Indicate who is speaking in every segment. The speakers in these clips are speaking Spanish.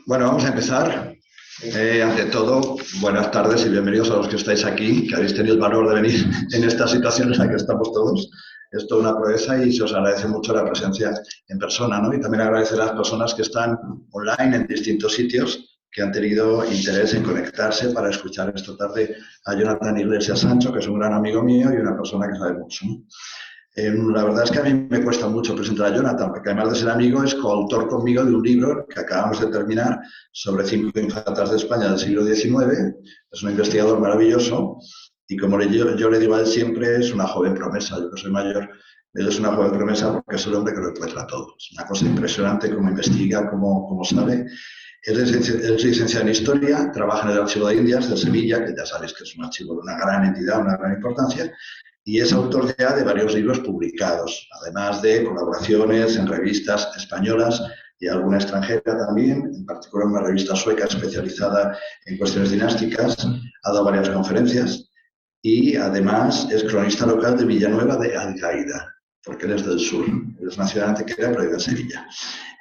Speaker 1: Bueno, vamos a empezar. Ante todo, buenas tardes y bienvenidos a los que estáis aquí, que habéis tenido el valor de venir en esta situación en la que estamos todos. Es toda una proeza y se os agradece mucho la presencia en persona, ¿no? Y también agradecer a las personas que están online en distintos sitios que han tenido interés en conectarse para escuchar esta tarde a Jonathan Iglesias Sancho, que es un gran amigo mío y una persona que sabe mucho, ¿no? La verdad es que a mí me cuesta mucho presentar a Jonathan, porque además de ser amigo es coautor conmigo de un libro que acabamos de terminar sobre 5 infantas de España del siglo XIX. Es un investigador maravilloso y como yo le digo a él siempre, es una joven promesa. Yo que soy mayor, él es una joven promesa porque es el hombre que lo encuentra todo. Es una cosa impresionante cómo investiga, cómo sabe. Él es licenciado en Historia, trabaja en el Archivo de Indias de Sevilla, que ya sabéis que es un archivo de una gran entidad, una gran importancia, y es autor ya de varios libros publicados, además de colaboraciones en revistas españolas y alguna extranjera también, en particular una revista sueca especializada en cuestiones dinásticas. Ha dado varias conferencias y además es cronista local de Villanueva de Algaida, porque él es del sur, él es nacido en Antequera, pero vive en Sevilla.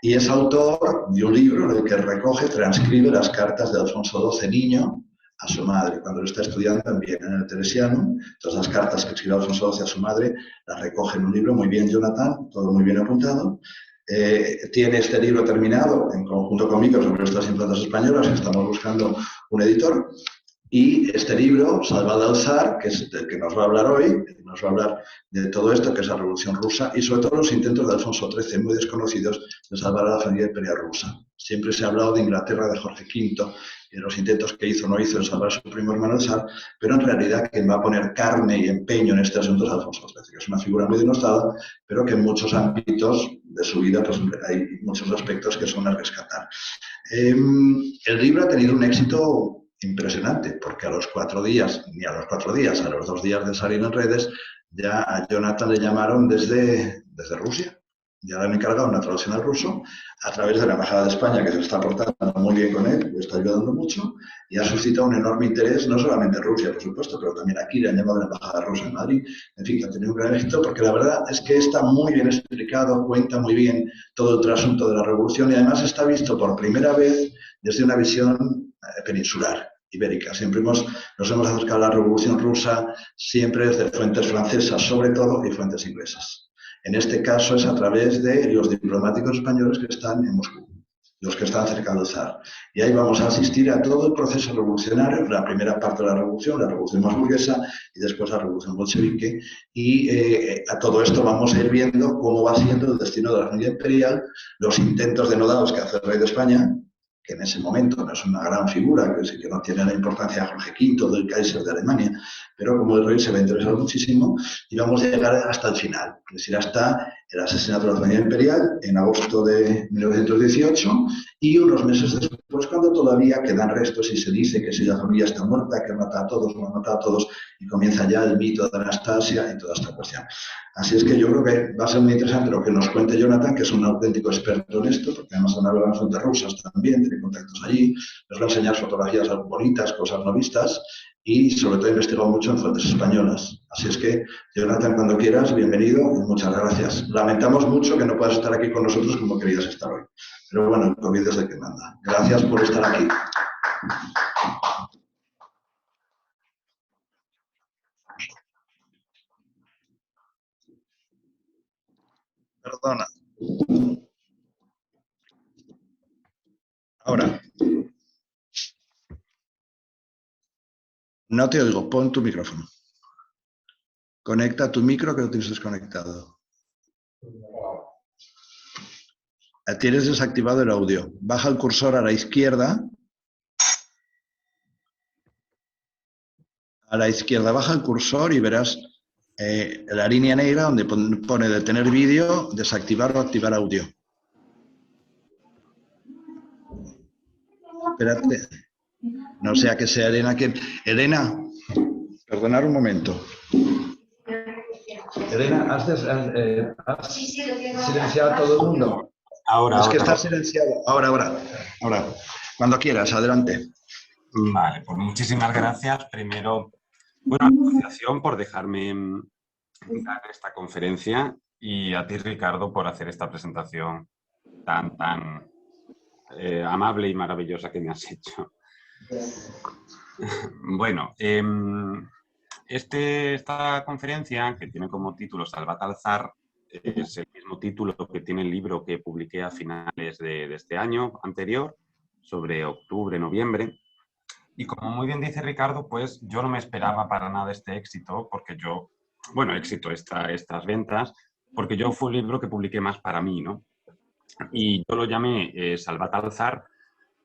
Speaker 1: Y es autor de un libro en el que recoge, transcribe las cartas de Alfonso XII niño a su madre, cuando lo está estudiando también en el Teresiano. Todas las cartas que escribió Alfonso XII a su madre las recoge en un libro. Muy bien, Jonathan, todo muy bien apuntado. Tiene este libro terminado en conjunto conmigo sobre estas infantas españolas, que estamos buscando un editor. Y este libro, Salvad al Zar, que es el que nos va a hablar hoy, nos va a hablar de todo esto, que es la Revolución Rusa, y sobre todo los intentos de Alfonso XIII, muy desconocidos, de salvar a la familia imperial rusa. Siempre se ha hablado de Inglaterra, de Jorge V, y de los intentos que hizo o no hizo de salvar a su primo hermano el zar, pero en realidad quien va a poner carne y empeño en este asunto es Alfonso XIII, que es una figura muy denostada, pero que en muchos ámbitos de su vida pues, hay muchos aspectos que son a rescatar. El libro ha tenido un éxito impresionante, porque a los 4 días, ni a los 4 días, a los 2 días de salir en redes, ya a Jonathan le llamaron desde Rusia. Ya le han encargado una traducción al ruso a través de la Embajada de España, que se está portando muy bien con él, le está ayudando mucho, y ha suscitado un enorme interés, no solamente en Rusia, por supuesto, pero también aquí le han llamado de la Embajada rusa en Madrid. En fin, que ha tenido un gran éxito, porque la verdad es que está muy bien explicado, cuenta muy bien todo el trasunto de la revolución, y además está visto por primera vez desde una visión peninsular, ibérica. Siempre nos hemos acercado a la Revolución Rusa siempre desde fuentes francesas, sobre todo, y fuentes inglesas. En este caso es a través de los diplomáticos españoles que están en Moscú, los que están cerca del zar. Y ahí vamos a asistir a todo el proceso revolucionario, la primera parte de la revolución más burguesa, y después la revolución bolchevique. Y a todo esto vamos a ir viendo cómo va siendo el destino de la familia imperial, los intentos denodados que hace el rey de España, que en ese momento no es una gran figura, que no tiene la importancia de Jorge V, del Kaiser de Alemania, pero como el rey se va a interesar muchísimo y vamos a llegar hasta el final, es decir, hasta el asesinato de la familia imperial en agosto de 1918 y unos meses después, cuando todavía quedan restos y se dice que si la familia está muerta, que mata a todos, no mata a todos, y comienza ya el mito de Anastasia y toda esta cuestión. Así es que yo creo que va a ser muy interesante lo que nos cuente Jonathan, que es un auténtico experto en esto, porque además han hablado en fuentes rusas también, tiene contactos allí, nos va a enseñar fotografías bonitas, cosas no vistas, y sobre todo ha investigado mucho en fuentes españolas. Así es que, Jonathan, cuando quieras, bienvenido y muchas gracias. Lamentamos mucho que no puedas estar aquí con nosotros como querías estar hoy, pero bueno, el COVID es el que manda. Gracias por estar aquí. Perdona. Ahora. No te oigo, pon tu micrófono. Conecta tu micro que lo tienes desconectado. Tienes desactivado el audio. Baja el cursor a la izquierda. A la izquierda baja el cursor y verás la línea negra donde pone detener vídeo, desactivar o activar audio. Espérate. No sea que sea Elena quien... Elena, perdonad un momento. Elena, ¿has silenciado a todo el mundo?
Speaker 2: Ahora.
Speaker 1: Es que está silenciado. Ahora. Cuando quieras, adelante.
Speaker 2: Vale, pues muchísimas gracias. Primero, bueno, a la asociación por dejarme dar esta conferencia y a ti, Ricardo, por hacer esta presentación tan amable y maravillosa que me has hecho. Bueno, esta conferencia, que tiene como título Salvat al Zar, es el mismo título que tiene el libro que publiqué a finales de este año anterior, sobre octubre, noviembre. Y como muy bien dice Ricardo, pues yo no me esperaba para nada este éxito, porque yo, bueno, éxito, estas ventas, porque yo fue un libro que publiqué más para mí, ¿no? Y yo lo llamé Salvat al Zar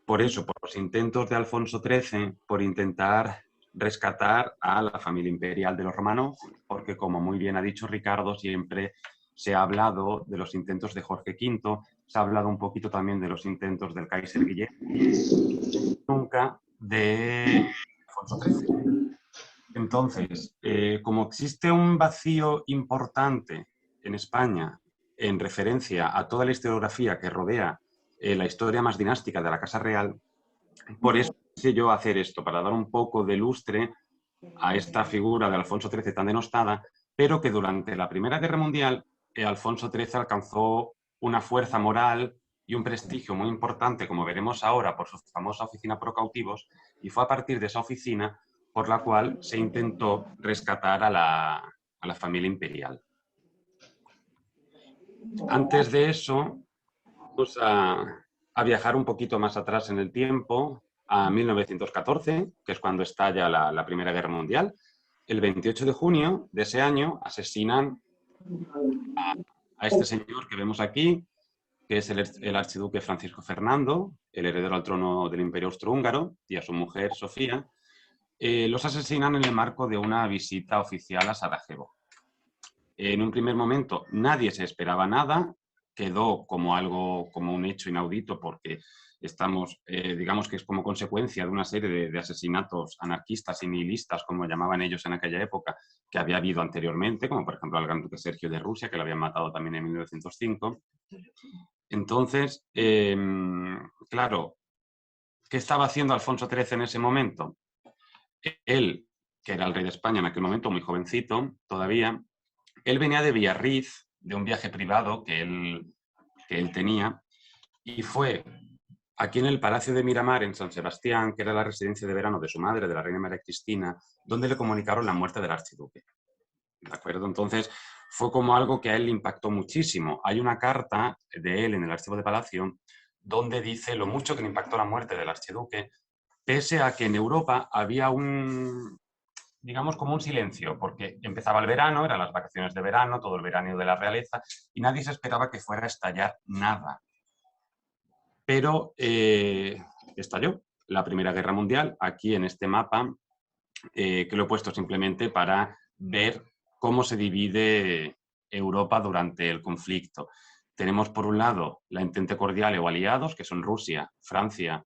Speaker 2: por eso, por los intentos de Alfonso XIII, por intentar rescatar a la familia imperial de los Romanov, porque como muy bien ha dicho Ricardo, siempre se ha hablado de los intentos de Jorge V, se ha hablado un poquito también de los intentos del Kaiser Guillermo, nunca de Alfonso XIII. Entonces, como existe un vacío importante en España en referencia a toda la historiografía que rodea la historia más dinástica de la Casa Real, por eso quise yo hacer esto, para dar un poco de lustre a esta figura de Alfonso XIII tan denostada, pero que durante la Primera Guerra Mundial Alfonso XIII alcanzó una fuerza moral y un prestigio muy importante, como veremos ahora, por su famosa oficina pro cautivos, y fue a partir de esa oficina por la cual se intentó rescatar a la familia imperial. Antes de eso, vamos a viajar un poquito más atrás en el tiempo, a 1914, que es cuando estalla la Primera Guerra Mundial. El 28 de junio de ese año asesinan a este señor que vemos aquí, que es el archiduque Francisco Fernando, el heredero al trono del Imperio Austrohúngaro, y a su mujer Sofía. Los asesinan en el marco de una visita oficial a Sarajevo. En un primer momento nadie se esperaba nada, quedó como algo, como un hecho inaudito, porque estamos, digamos que es como consecuencia de una serie de asesinatos anarquistas y nihilistas, como llamaban ellos en aquella época, que había habido anteriormente, como por ejemplo al gran duque Sergio de Rusia, que lo habían matado también en 1905. Entonces, claro, ¿qué estaba haciendo Alfonso XIII en ese momento? Él, que era el rey de España en aquel momento, muy jovencito todavía, él venía de Biarritz, de un viaje privado que él tenía, y fue aquí en el Palacio de Miramar, en San Sebastián, que era la residencia de verano de su madre, de la reina María Cristina, donde le comunicaron la muerte del archiduque. ¿De acuerdo? Entonces, fue como algo que a él le impactó muchísimo. Hay una carta de él en el archivo de Palacio donde dice lo mucho que le impactó la muerte del archiduque, pese a que en Europa había digamos, como un silencio, porque empezaba el verano, eran las vacaciones de verano, todo el verano de la realeza, y nadie se esperaba que fuera a estallar nada. Pero estalló la Primera Guerra Mundial, aquí en este mapa, que lo he puesto simplemente para ver cómo se divide Europa durante el conflicto. Tenemos por un lado la Entente Cordiale o aliados, que son Rusia, Francia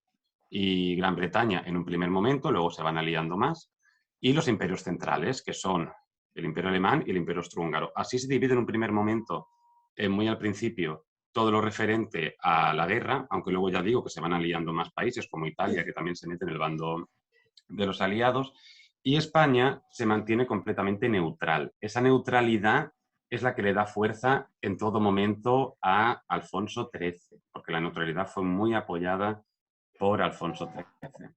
Speaker 2: y Gran Bretaña en un primer momento, luego se van aliando más, y los imperios centrales, que son el Imperio Alemán y el Imperio Austrohúngaro. Así se divide en un primer momento, muy al principio, todo lo referente a la guerra, aunque luego ya digo que se van aliando más países, como Italia, que también se mete en el bando de los aliados, y España se mantiene completamente neutral. Esa neutralidad es la que le da fuerza en todo momento a Alfonso XIII, porque la neutralidad fue muy apoyada por Alfonso XIII.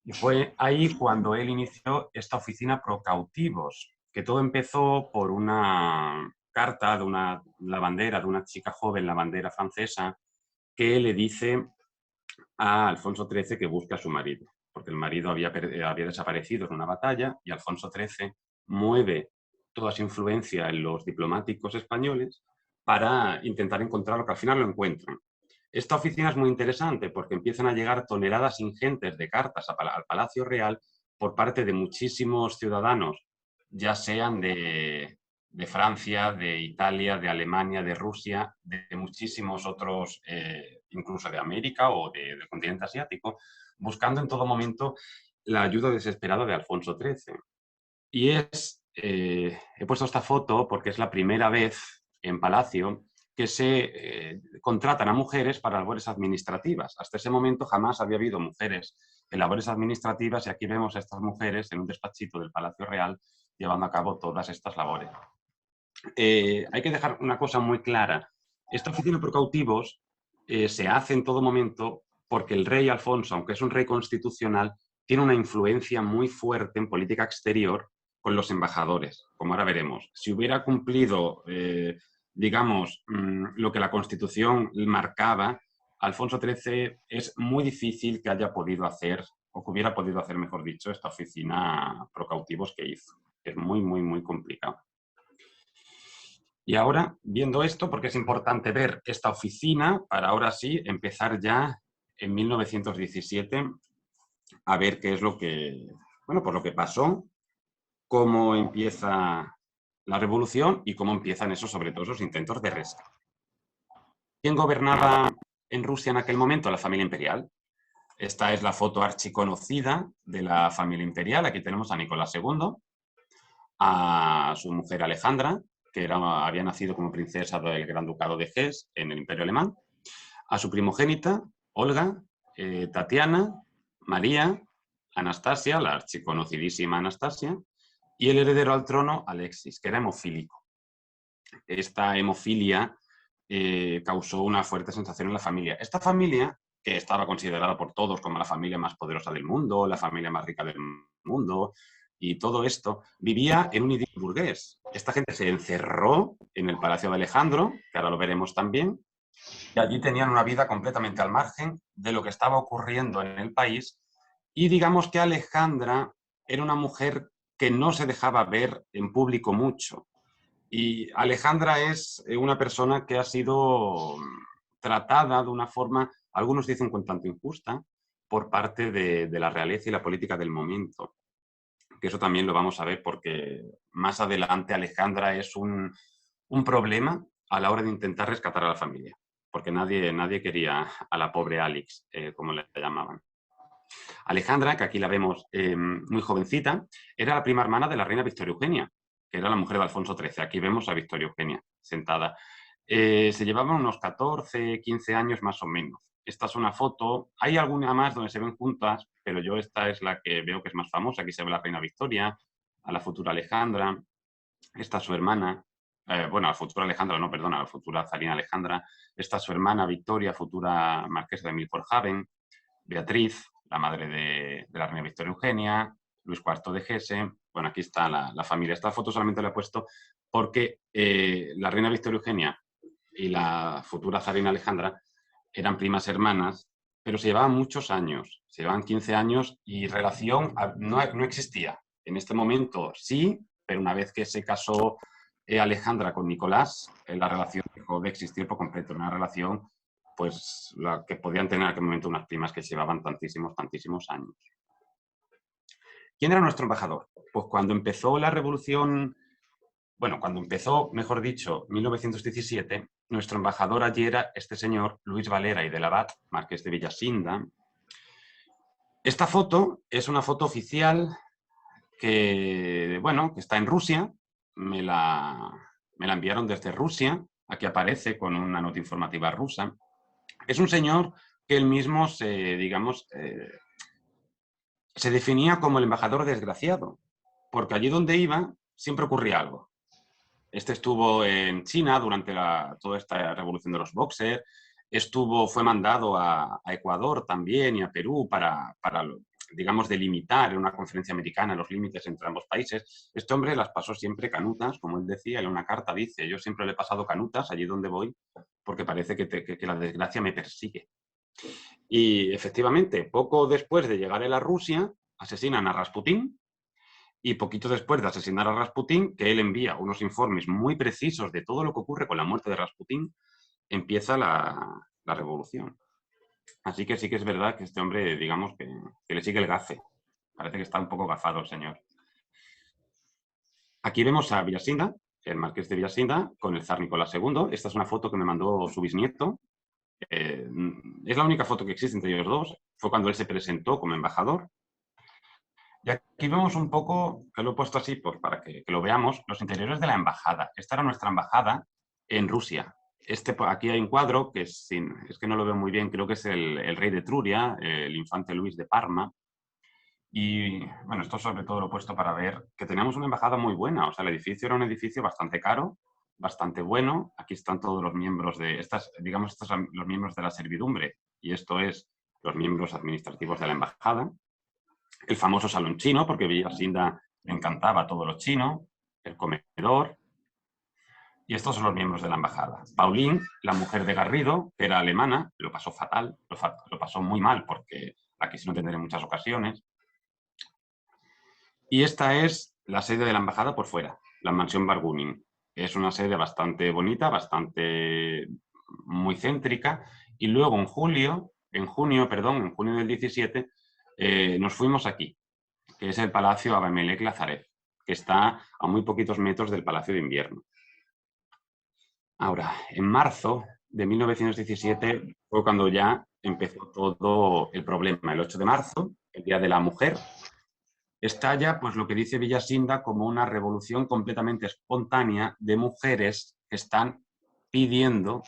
Speaker 2: Y fue ahí cuando él inició esta oficina pro cautivos, que todo empezó por una carta de una lavandera, de una chica joven lavandera francesa, que le dice a Alfonso XIII que busque a su marido, porque el marido había desaparecido en una batalla y Alfonso XIII mueve toda su influencia en los diplomáticos españoles para intentar encontrarlo, que al final lo encuentran. Esta oficina es muy interesante porque empiezan a llegar toneladas ingentes de cartas al Palacio Real por parte de muchísimos ciudadanos, ya sean de Francia, de Italia, de Alemania, de Rusia, de muchísimos otros, incluso de América o del continente asiático, buscando en todo momento la ayuda desesperada de Alfonso XIII. Y he puesto esta foto porque es la primera vez en Palacio que se contratan a mujeres para labores administrativas. Hasta ese momento jamás había habido mujeres en labores administrativas y aquí vemos a estas mujeres en un despachito del Palacio Real llevando a cabo todas estas labores. hay que dejar una cosa muy clara. Esta oficina por cautivos se hace en todo momento porque el rey Alfonso, aunque es un rey constitucional, tiene una influencia muy fuerte en política exterior con los embajadores, como ahora veremos. Si hubiera cumplido, digamos, lo que la Constitución marcaba, Alfonso XIII es muy difícil que haya podido hacer, o que hubiera podido hacer, mejor dicho, esta oficina pro cautivos que hizo. Es muy, muy, muy complicado. Y ahora, viendo esto, porque es importante ver esta oficina, para ahora sí empezar ya en 1917 a ver qué es lo que, bueno, por lo que pasó, cómo empieza la revolución y cómo empiezan esos, sobre todo, esos intentos de rescate. ¿Quién gobernaba en Rusia en aquel momento? La familia imperial. Esta es la foto archiconocida de la familia imperial. Aquí tenemos a Nicolás II, a su mujer Alejandra, que había nacido como princesa del Gran Ducado de Hesse en el Imperio Alemán, a su primogénita, Olga, Tatiana, María, Anastasia, la archiconocidísima Anastasia, y el heredero al trono, Alexis, que era hemofílico. Esta hemofilia causó una fuerte sensación en la familia. Esta familia, que estaba considerada por todos como la familia más poderosa del mundo, la familia más rica del mundo, y todo esto, vivía en un idilio burgués. Esta gente se encerró en el Palacio de Alejandro, que ahora lo veremos también, y allí tenían una vida completamente al margen de lo que estaba ocurriendo en el país, y digamos que Alejandra era una mujer que no se dejaba ver en público mucho. Y Alejandra es una persona que ha sido tratada de una forma, algunos dicen con tanto injusta, por parte de la realeza y la política del momento. Que eso también lo vamos a ver porque más adelante Alejandra es un problema a la hora de intentar rescatar a la familia, porque nadie quería a la pobre Alex, como le llamaban. Alejandra, que aquí la vemos muy jovencita, era la prima hermana de la reina Victoria Eugenia, que era la mujer de Alfonso XIII. Aquí vemos a Victoria Eugenia sentada. Se llevaban unos 14, 15 años más o menos. Esta es una foto, hay alguna más donde se ven juntas, pero yo esta es la que veo que es más famosa. Aquí se ve a la reina Victoria, a la futura Alejandra, esta es su hermana, bueno, a la futura Alejandra, no, perdona, a la futura zarina Alejandra, esta es su hermana Victoria, futura marquesa de Milford-Haven, Beatriz, la madre de la reina Victoria Eugenia, Luis IV de Hesse. Bueno, aquí está la familia. Esta foto solamente la he puesto porque la reina Victoria Eugenia y la futura zarina Alejandra eran primas hermanas, pero se llevaban muchos años, se llevaban 15 años y relación no existía. En este momento sí, pero una vez que se casó Alejandra con Nicolás, la relación dejó de existir por completo. Una relación pues la que podían tener en aquel momento unas primas que llevaban tantísimos, tantísimos años. ¿Quién era nuestro embajador? Pues cuando empezó la revolución, bueno, cuando empezó, mejor dicho, 1917, nuestro embajador allí era este señor, Luis Valera y de Labat, marqués de Villasinda. Esta foto es una foto oficial que, bueno, que está en Rusia, me la enviaron desde Rusia, aquí aparece con una nota informativa rusa. Es un señor que él mismo digamos, se definía como el embajador desgraciado, porque allí donde iba siempre ocurría algo. Este estuvo en China durante toda esta revolución de los boxers, fue mandado a Ecuador también y a Perú para digamos, delimitar en una conferencia americana los límites entre ambos países. Este hombre las pasó siempre canutas, como él decía, en una carta dice, yo siempre le he pasado canutas allí donde voy, porque parece que la desgracia me persigue. Y efectivamente, poco después de llegar él a Rusia, asesinan a Rasputín, y poquito después de asesinar a Rasputín, que él envía unos informes muy precisos de todo lo que ocurre con la muerte de Rasputín, empieza la revolución. Así que sí que es verdad que este hombre, digamos, que le sigue el gafe. Parece que está un poco gafado el señor. Aquí vemos a Villasinda, el marqués de Villasinda, con el zar Nicolás II. Esta es una foto que me mandó su bisnieto. Es la única foto que existe entre ellos dos. Fue cuando él se presentó como embajador. Y aquí vemos un poco, que lo he puesto así para que lo veamos, los interiores de la embajada. Esta era nuestra embajada en Rusia. Aquí hay un cuadro que es que no lo veo muy bien, creo que es el rey de Etruria, el infante Luis de Parma. Y bueno, esto sobre todo lo he puesto para ver que teníamos una embajada muy buena. O sea, el edificio era un edificio bastante caro, bastante bueno. Aquí están todos los miembros de digamos, estos son los miembros de la servidumbre, y esto es los miembros administrativos de la embajada. El famoso salón chino, porque Villasinda le encantaba todo lo chino, el comedor, y estos son los miembros de la embajada. Pauline, la mujer de Garrido, que era alemana, lo pasó fatal, lo pasó muy mal, porque la quisieron tener en muchas ocasiones. Y esta es la sede de la embajada por fuera, la mansión Bargünin. Es una sede bastante bonita, bastante muy céntrica. Y luego en junio del 17, nos fuimos aquí, que es el Palacio Abimelech Lazarev, que está a muy poquitos metros del Palacio de Invierno. Ahora, en marzo de 1917 fue cuando ya empezó todo el problema. El 8 de marzo, el Día de la Mujer, estalla, pues lo que dice Villasinda, como una revolución completamente espontánea de mujeres que están pidiendo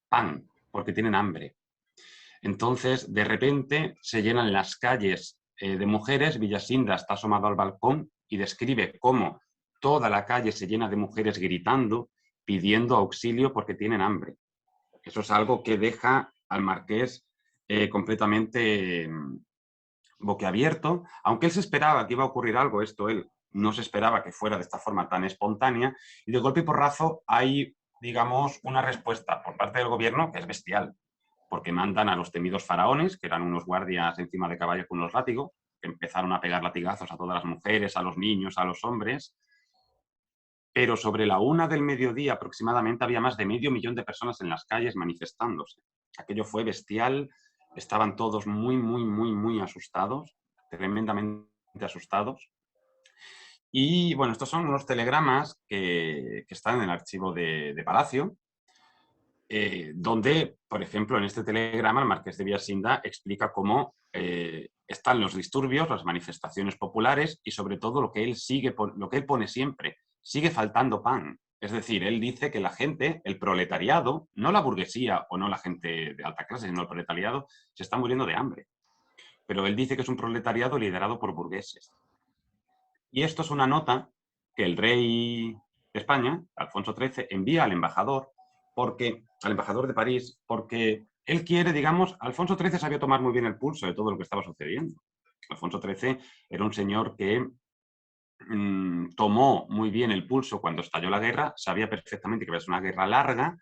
Speaker 2: pan porque tienen hambre. Entonces, de repente, se llenan las calles de mujeres. Villasinda está asomado al balcón y describe cómo toda la calle se llena de mujeres gritando, pidiendo auxilio porque tienen hambre. Eso es algo que deja al marqués completamente boquiabierto, aunque él se esperaba que iba a ocurrir algo, él no se esperaba que fuera de esta forma tan espontánea, y de golpe y porrazo hay, digamos, una respuesta por parte del gobierno que es bestial, porque mandan a los temidos faraones, que eran unos guardias encima de caballo con los látigos, que empezaron a pegar latigazos a todas las mujeres, a los niños, a los hombres, pero sobre la 1 del mediodía aproximadamente había más de 500.000 de personas en las calles manifestándose. Aquello fue bestial, estaban todos muy asustados, tremendamente asustados. Y bueno, estos son unos telegramas que están en el archivo de Palacio, donde, por ejemplo, en este telegrama el marqués de Villasinda explica cómo están los disturbios, las manifestaciones populares y sobre todo lo que él pone siempre: sigue faltando pan. Es decir, él dice que la gente, el proletariado, no la burguesía o no la gente de alta clase, sino el proletariado, se está muriendo de hambre. Pero él dice que es un proletariado liderado por burgueses. Y esto es una nota que el rey de España, Alfonso XIII, envía al embajador de París, porque él quiere, digamos, Alfonso XIII sabía tomar muy bien el pulso de todo lo que estaba sucediendo. Alfonso XIII era un señor que tomó muy bien el pulso cuando estalló la guerra, sabía perfectamente que iba a ser una guerra larga,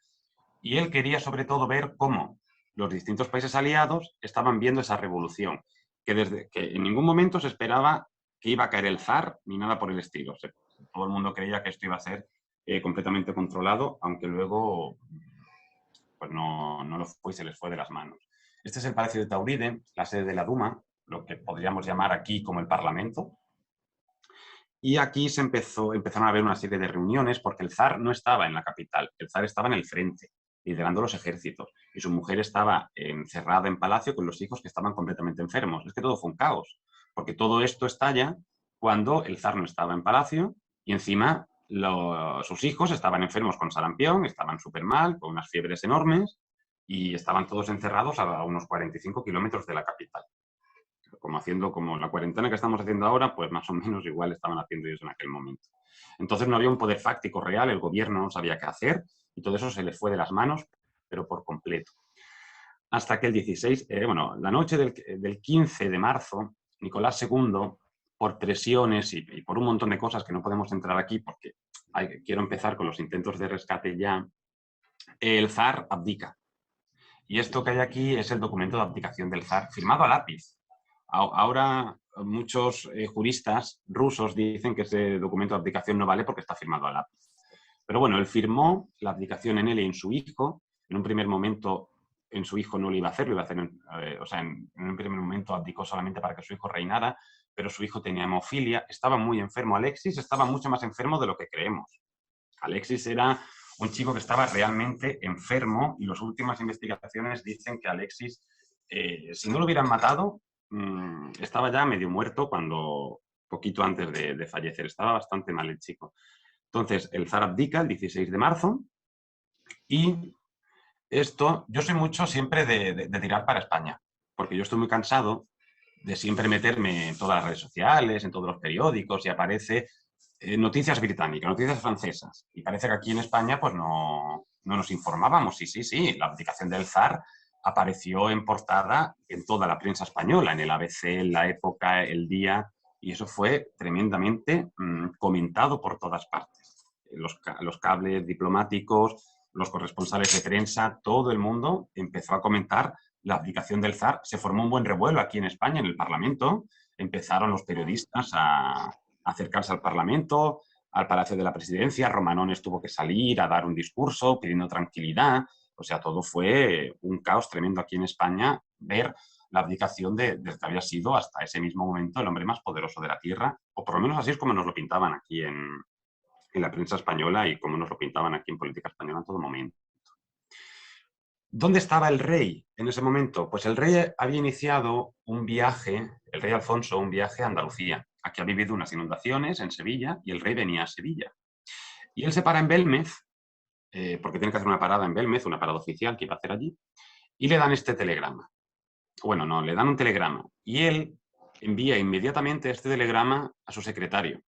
Speaker 2: y él quería sobre todo ver cómo los distintos países aliados estaban viendo esa revolución, que en ningún momento se esperaba que iba a caer el zar ni nada por el estilo. Todo el mundo creía que esto iba a ser completamente controlado, aunque luego pues no lo fue y se les fue de las manos. Este es el Palacio de Tauride, la sede de la Duma, lo que podríamos llamar aquí como el Parlamento. Y aquí empezaron a haber una serie de reuniones, porque el zar no estaba en la capital, el zar estaba en el frente, liderando los ejércitos, y su mujer estaba encerrada en palacio con los hijos que estaban completamente enfermos. Es que todo fue un caos, porque todo esto estalla cuando el zar no estaba en palacio y encima sus hijos estaban enfermos con sarampión, estaban súper mal, con unas fiebres enormes, y estaban todos encerrados a unos 45 kilómetros de la capital. Como haciendo como la cuarentena que estamos haciendo ahora, pues más o menos igual estaban haciendo ellos en aquel momento. Entonces no había un poder fáctico real, el gobierno no sabía qué hacer y todo eso se les fue de las manos, pero por completo. Hasta que el 16, la noche del 15 de marzo, Nicolás II, por presiones y por un montón de cosas que no podemos entrar aquí porque quiero empezar con los intentos de rescate ya, el zar abdica. Y esto que hay aquí es el documento de abdicación del zar, firmado a lápiz. Ahora muchos juristas rusos dicen que ese documento de abdicación no vale porque está firmado a lápiz. Pero bueno, él firmó la abdicación en él y en su hijo. En un primer momento en su hijo no lo iba a hacer, en un primer momento abdicó solamente para que su hijo reinara, pero su hijo tenía hemofilia, estaba muy enfermo. Alexis estaba mucho más enfermo de lo que creemos. Alexis era un chico que estaba realmente enfermo y las últimas investigaciones dicen que Alexis, si no lo hubieran matado, estaba ya medio muerto poquito antes de fallecer. Estaba bastante mal el chico. Entonces, el zar abdica el 16 de marzo y yo soy mucho siempre de tirar para España, porque yo estoy muy cansado de siempre meterme en todas las redes sociales, en todos los periódicos, y aparece noticias británicas, noticias francesas. Y parece que aquí en España pues no nos informábamos. Sí, la abdicación del zar apareció en portada en toda la prensa española, en el ABC, en La Época, El Día, y eso fue tremendamente comentado por todas partes. Los cables diplomáticos, los corresponsales de prensa, todo el mundo empezó a comentar la abdicación del zar. Se formó un buen revuelo aquí en España, en el Parlamento. Empezaron los periodistas a acercarse al Parlamento, al Palacio de la Presidencia. Romanones tuvo que salir a dar un discurso pidiendo tranquilidad. O sea, todo fue un caos tremendo aquí en España ver la abdicación del que había sido hasta ese mismo momento el hombre más poderoso de la Tierra, o por lo menos así es como nos lo pintaban aquí en la prensa española y como nos lo pintaban aquí en política española en todo momento. ¿Dónde estaba el rey en ese momento? Pues el rey había iniciado un viaje, el rey Alfonso, un viaje a Andalucía. Aquí ha vivido unas inundaciones en Sevilla y el rey venía a Sevilla. Y él se para en Belmez, porque tiene que hacer una parada en Belmez, una parada oficial que iba a hacer allí, y le dan este telegrama. Bueno, no, le dan un telegrama. Y él envía inmediatamente este telegrama a su secretario,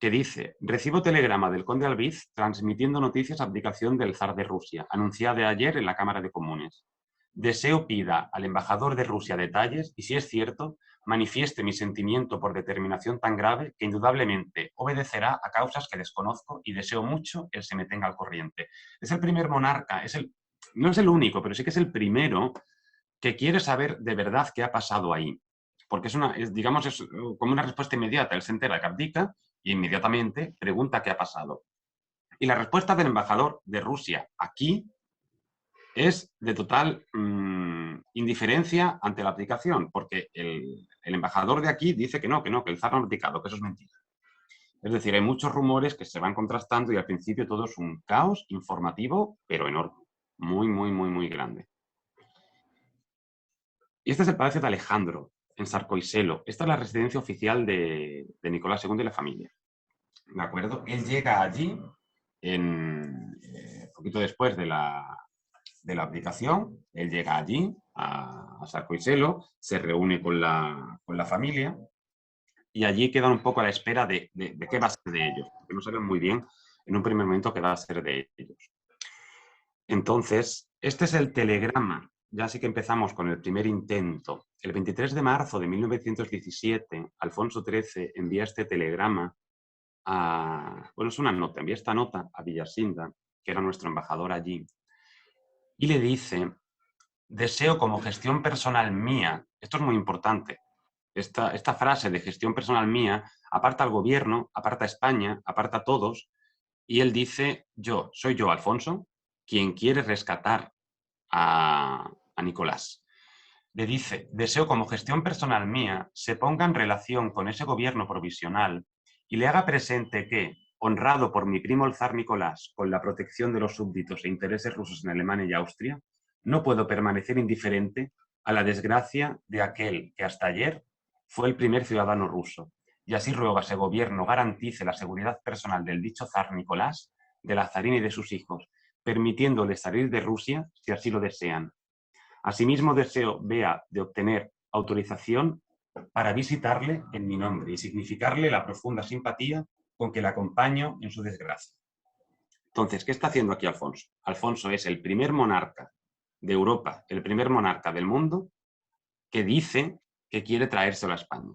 Speaker 2: que dice: recibo telegrama del conde Albiz transmitiendo noticias de abdicación del zar de Rusia, anunciada ayer en la Cámara de Comunes. Deseo pida al embajador de Rusia detalles y, si es cierto, manifieste mi sentimiento por determinación tan grave que indudablemente obedecerá a causas que desconozco y deseo mucho él se me tenga al corriente. Es el primer monarca, no es el único, pero sí que es el primero que quiere saber de verdad qué ha pasado ahí. Porque digamos, es como una respuesta inmediata. Él se entera que abdica y inmediatamente pregunta qué ha pasado. Y la respuesta del embajador de Rusia aquí es de total indiferencia ante la abdicación, porque el embajador de aquí dice que el zar no ha abdicado, que eso es mentira. Es decir, hay muchos rumores que se van contrastando y al principio todo es un caos informativo, pero enorme, muy, muy, muy, muy grande. Y este es el Palacio de Alejandro, en Sarcoiselo. Esta es la residencia oficial de Nicolás II y la familia. ¿De acuerdo? Él llega allí poquito después de la abdicación. Él llega allí, a Sarcoiselo, se reúne con la familia y allí quedan un poco a la espera de qué va a ser de ellos, porque no saben muy bien en un primer momento qué va a ser de ellos. Entonces, este es el telegrama. Ya sí que empezamos con el primer intento. El 23 de marzo de 1917, Alfonso XIII envía este telegrama es una nota, envía esta nota a Villasinda, que era nuestro embajador allí, y le dice: deseo como gestión personal mía, esto es muy importante, esta frase de gestión personal mía aparta al gobierno, aparta a España, aparta a todos, y él dice: soy yo, Alfonso, quien quiere rescatar a Nicolás. Le dice: deseo como gestión personal mía se ponga en relación con ese gobierno provisional y le haga presente que, honrado por mi primo el zar Nicolás con la protección de los súbditos e intereses rusos en Alemania y Austria, no puedo permanecer indiferente a la desgracia de aquel que hasta ayer fue el primer ciudadano ruso, y así ruego a ese gobierno garantice la seguridad personal del dicho zar Nicolás, de la zarina y de sus hijos, permitiéndoles salir de Rusia si así lo desean. Asimismo, deseo vea de obtener autorización para visitarle en mi nombre y significarle la profunda simpatía con que le acompaño en su desgracia. Entonces, ¿qué está haciendo aquí Alfonso? Alfonso es el primer monarca de Europa, el primer monarca del mundo que dice que quiere traérselo a España.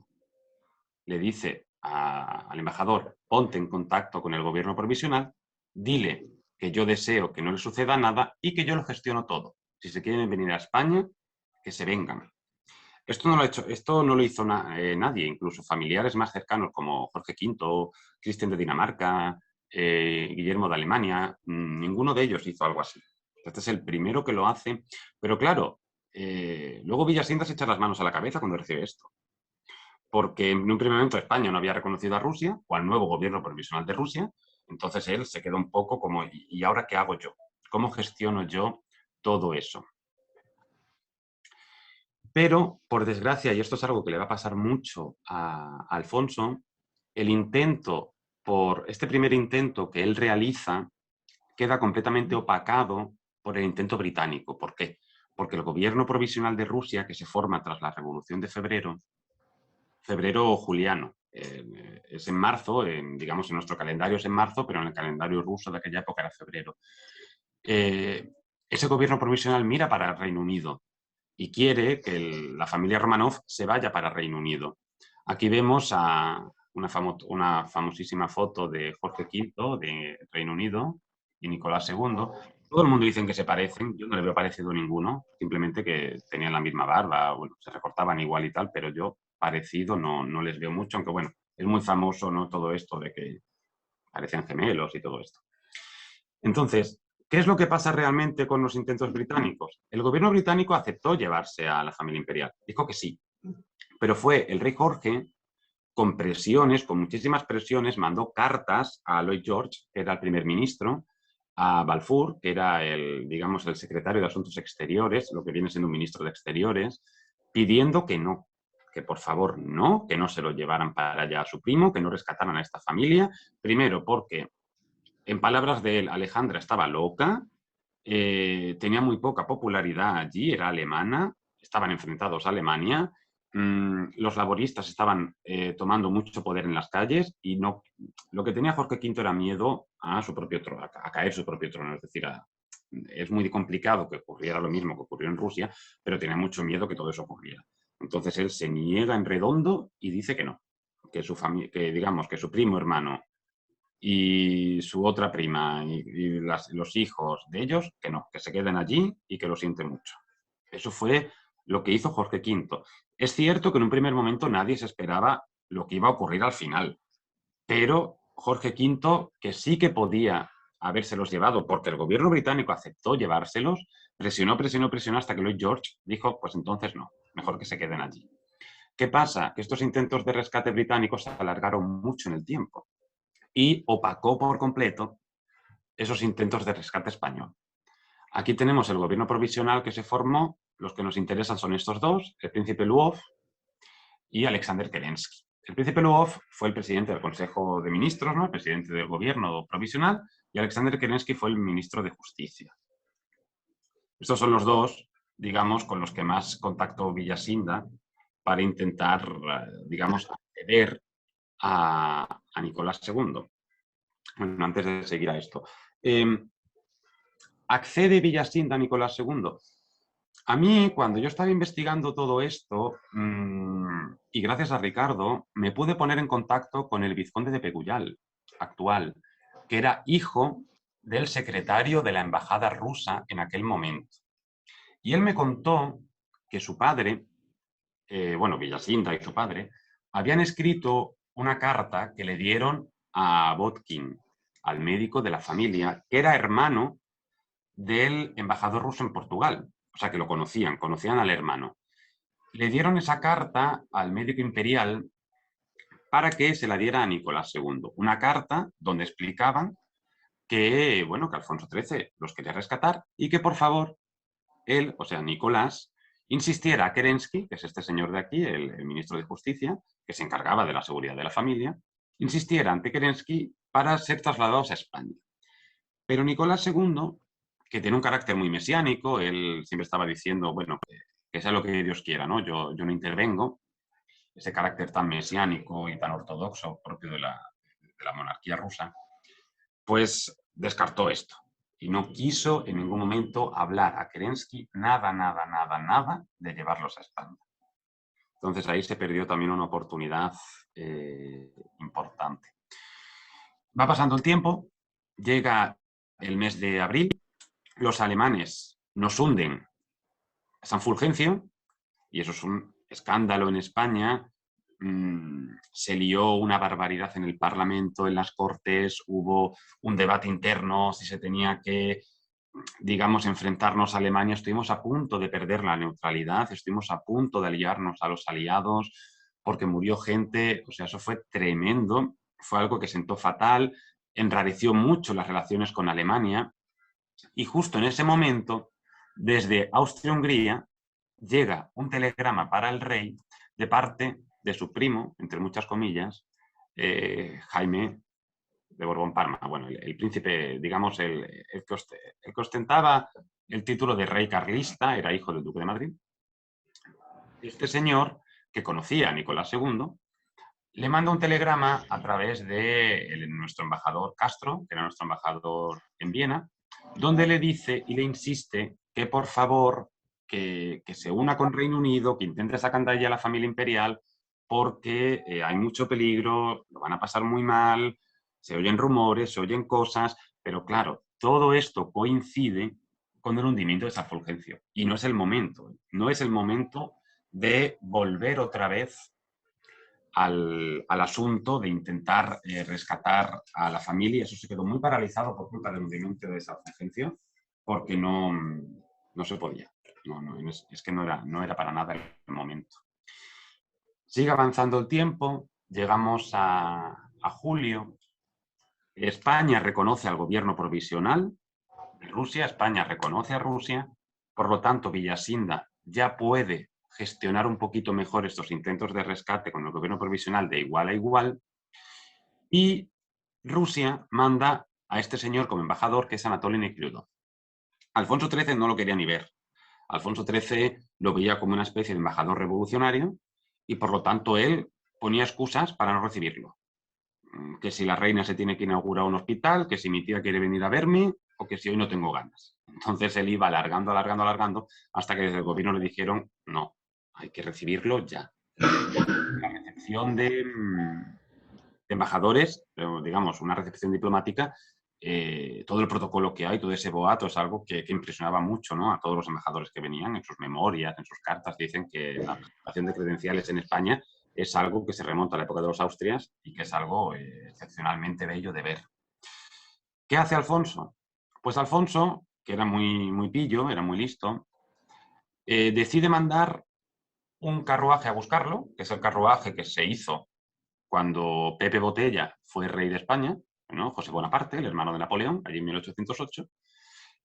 Speaker 2: Le dice al embajador: ponte en contacto con el gobierno provisional, dile que yo deseo que no le suceda nada y que yo lo gestiono todo. Si se quieren venir a España, que se vengan. Esto no lo hizo nadie, incluso familiares más cercanos como Jorge V, Cristian de Dinamarca, Guillermo de Alemania, ninguno de ellos hizo algo así. Este es el primero que lo hace, pero claro, luego Villasinda se echa las manos a la cabeza cuando recibe esto, porque en un primer momento España no había reconocido a Rusia o al nuevo gobierno provisional de Rusia, entonces él se queda un poco como: ¿y ahora qué hago yo? ¿Cómo gestiono yo todo eso? Pero, por desgracia, y esto es algo que le va a pasar mucho a Alfonso, este primer intento que él realiza queda completamente opacado por el intento británico. ¿Por qué? Porque el gobierno provisional de Rusia, que se forma tras la Revolución de febrero juliano, es en marzo, digamos en nuestro calendario es en marzo, pero en el calendario ruso de aquella época era febrero. Ese gobierno provisional mira para el Reino Unido y quiere que la familia Romanov se vaya para el Reino Unido. Aquí vemos a una famosísima foto de Jorge V de Reino Unido y Nicolás II. Todo el mundo dice que se parecen, yo no le veo parecido ninguno, simplemente que tenían la misma barba, bueno, se recortaban igual y tal, pero yo parecido no les veo mucho, aunque bueno, es muy famoso, ¿no? Todo esto de que parecen gemelos y todo esto. Entonces, ¿qué es lo que pasa realmente con los intentos británicos? El gobierno británico aceptó llevarse a la familia imperial, dijo que sí, pero fue el rey Jorge, con presiones, con muchísimas presiones, mandó cartas a Lloyd George, que era el primer ministro, a Balfour, que era digamos, el secretario de Asuntos Exteriores, lo que viene siendo un ministro de Exteriores, pidiendo que no, que por favor no, que no se lo llevaran para allá a su primo, que no rescataran a esta familia, primero porque, en palabras de él, Alejandra estaba loca, tenía muy poca popularidad allí, era alemana, estaban enfrentados a Alemania, los laboristas estaban tomando mucho poder en las calles y no, lo que tenía Jorge V era miedo a su propio trono, a caer su propio trono, es decir, es muy complicado que ocurriera lo mismo que ocurrió en Rusia, pero tenía mucho miedo que todo eso ocurriera. Entonces él se niega en redondo y dice que no, que su familia, que digamos que su primo hermano y su otra prima y los hijos de ellos, que no, que se queden allí y que lo sienten mucho. Eso fue lo que hizo Jorge V. Es cierto que en un primer momento nadie se esperaba lo que iba a ocurrir al final, pero Jorge V, que sí que podía habérselos llevado, porque el gobierno británico aceptó llevárselos, presionó hasta que Lloyd George dijo, pues entonces no, mejor que se queden allí. ¿Qué pasa? Que estos intentos de rescate británicos se alargaron mucho en el tiempo y opacó por completo esos intentos de rescate español. Aquí tenemos el gobierno provisional que se formó, los que nos interesan son estos dos, el príncipe Lvov y Alexander Kerensky. El príncipe Lvov fue el presidente del Consejo de Ministros, ¿no? El presidente del gobierno provisional, y Alexander Kerensky fue el ministro de Justicia. Estos son los dos, digamos, con los que más contactó Villasinda para intentar, digamos, acceder a Nicolás II. Bueno, antes de seguir a esto. ¿Accede Villasinda a Nicolás II? A mí, cuando yo estaba investigando todo esto, y gracias a Ricardo, me pude poner en contacto con el vizconde de Peguyal, actual, que era hijo del secretario de la embajada rusa en aquel momento. Y él me contó que su padre, Villasinda y su padre, habían escrito una carta que le dieron a Botkin, al médico de la familia, que era hermano del embajador ruso en Portugal. O sea, que lo conocían al hermano. Le dieron esa carta al médico imperial para que se la diera a Nicolás II. Una carta donde explicaban que, que Alfonso XIII los quería rescatar y que, por favor, él, o sea, Nicolás, insistiera a Kerensky, que es este señor de aquí, el ministro de Justicia, que se encargaba de la seguridad de la familia, insistiera ante Kerensky para ser trasladados a España. Pero Nicolás II, que tiene un carácter muy mesiánico, él siempre estaba diciendo, que sea lo que Dios quiera, ¿no? Yo no intervengo. Ese carácter tan mesiánico y tan ortodoxo propio de la monarquía rusa, pues descartó esto. Y no quiso en ningún momento hablar a Kerensky nada de llevarlos a España. Entonces ahí se perdió también una oportunidad importante. Va pasando el tiempo, llega el mes de abril, los alemanes nos hunden a San Fulgencio, y eso es un escándalo en España. Se lió una barbaridad en el Parlamento, en las Cortes, hubo un debate interno si se tenía que, digamos, enfrentarnos a Alemania. Estuvimos a punto de perder la neutralidad, estuvimos a punto de aliarnos a los aliados porque murió gente, o sea, eso fue tremendo, fue algo que sentó fatal, enrareció mucho las relaciones con Alemania y justo en ese momento, desde Austria-Hungría, llega un telegrama para el rey de parte de su primo, entre muchas comillas, Jaime de Borbón-Parma. Bueno, el príncipe, digamos, el que ostentaba el título de rey carlista, era hijo del duque de Madrid. Este señor, que conocía a Nicolás II, le manda un telegrama a través de nuestro embajador Castro, que era nuestro embajador en Viena, donde le dice y le insiste que por favor que se una con Reino Unido, que intente sacar de allí a la familia imperial, porque hay mucho peligro, lo van a pasar muy mal, se oyen rumores, se oyen cosas, pero claro, todo esto coincide con el hundimiento de San Fulgencio. Y no es el momento, no es el momento de volver otra vez al asunto de intentar rescatar a la familia. Eso se quedó muy paralizado por culpa del hundimiento de San Fulgencio, porque no se podía. Es que no era para nada el momento. Sigue avanzando el tiempo, llegamos a julio. España reconoce al gobierno provisional de Rusia, España reconoce a Rusia, por lo tanto Villasinda ya puede gestionar un poquito mejor estos intentos de rescate con el gobierno provisional de igual a igual, y Rusia manda a este señor como embajador, que es Anatoly Nekhlyudov. Alfonso XIII no lo quería ni ver. Alfonso XIII lo veía como una especie de embajador revolucionario y por lo tanto él ponía excusas para no recibirlo. Que si la reina se tiene que inaugurar un hospital, que si mi tía quiere venir a verme o que si hoy no tengo ganas. Entonces él iba alargando, alargando, alargando hasta que desde el gobierno le dijeron no, hay que recibirlo ya. La recepción de embajadores, digamos, una recepción diplomática, todo el protocolo que hay, todo ese boato es algo que impresionaba mucho, ¿no?, a todos los embajadores que venían en sus memorias, en sus cartas. Dicen que la presentación de credenciales en España es algo que se remonta a la época de los Austrias y que es algo excepcionalmente bello de ver. ¿Qué hace Alfonso? Pues Alfonso, que era muy pillo, era muy listo, decide mandar un carruaje a buscarlo, que es el carruaje que se hizo cuando Pepe Botella fue rey de España, ¿no?, José Bonaparte, el hermano de Napoleón, allí en 1808,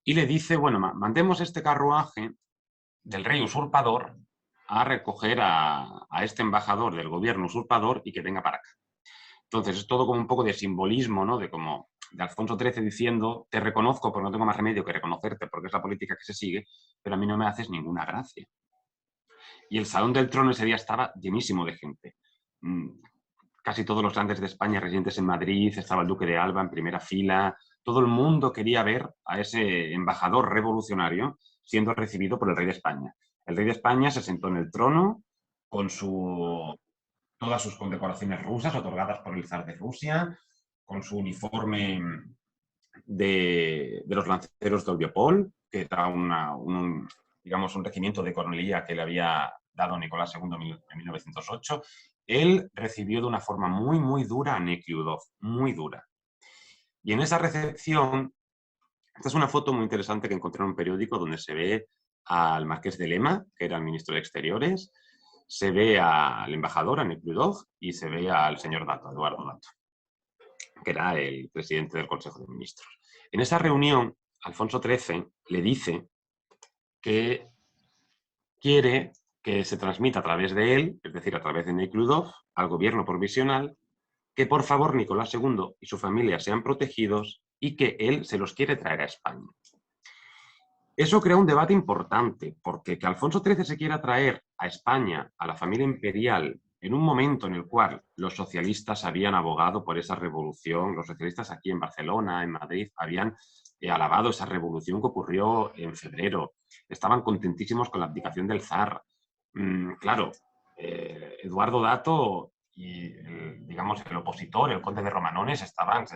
Speaker 2: y le dice, bueno, mandemos este carruaje del rey usurpador a recoger a este embajador del gobierno usurpador y que venga para acá. Entonces es todo como un poco de simbolismo, ¿no?, de como de Alfonso XIII diciendo, te reconozco porque no tengo más remedio que reconocerte porque es la política que se sigue, pero a mí no me haces ninguna gracia. Y el Salón del Trono ese día estaba llenísimo de gente. Casi todos los grandes de España residentes en Madrid, estaba el duque de Alba en primera fila, todo el mundo quería ver a ese embajador revolucionario siendo recibido por el rey de España. El rey de España se sentó en el trono con todas sus condecoraciones rusas otorgadas por el zar de Rusia, con su uniforme de los lanceros de Obiopol, que era digamos, un regimiento de coronelía que le había dado Nicolás II en 1908. Él recibió de una forma muy dura a Nekhlyudov, muy dura. Y en esa recepción, esta es una foto muy interesante que encontré en un periódico donde se ve al marqués de Lema, que era el ministro de Exteriores, se ve al embajador, a Nekhlyudov, y se ve al señor Dato, Eduardo Dato, que era el presidente del Consejo de Ministros. En esa reunión, Alfonso XIII le dice que quiere que se transmita a través de él, es decir, a través de Nekhlyudov, al gobierno provisional, que por favor Nicolás II y su familia sean protegidos y que él se los quiere traer a España. Eso crea un debate importante, porque que Alfonso XIII se quiera traer a España a la familia imperial en un momento en el cual los socialistas habían abogado por esa revolución, los socialistas aquí en Barcelona, en Madrid, habían alabado esa revolución que ocurrió en febrero, estaban contentísimos con la abdicación del zar. Claro, Eduardo Dato y, digamos, el opositor, el conde de Romanones, estaban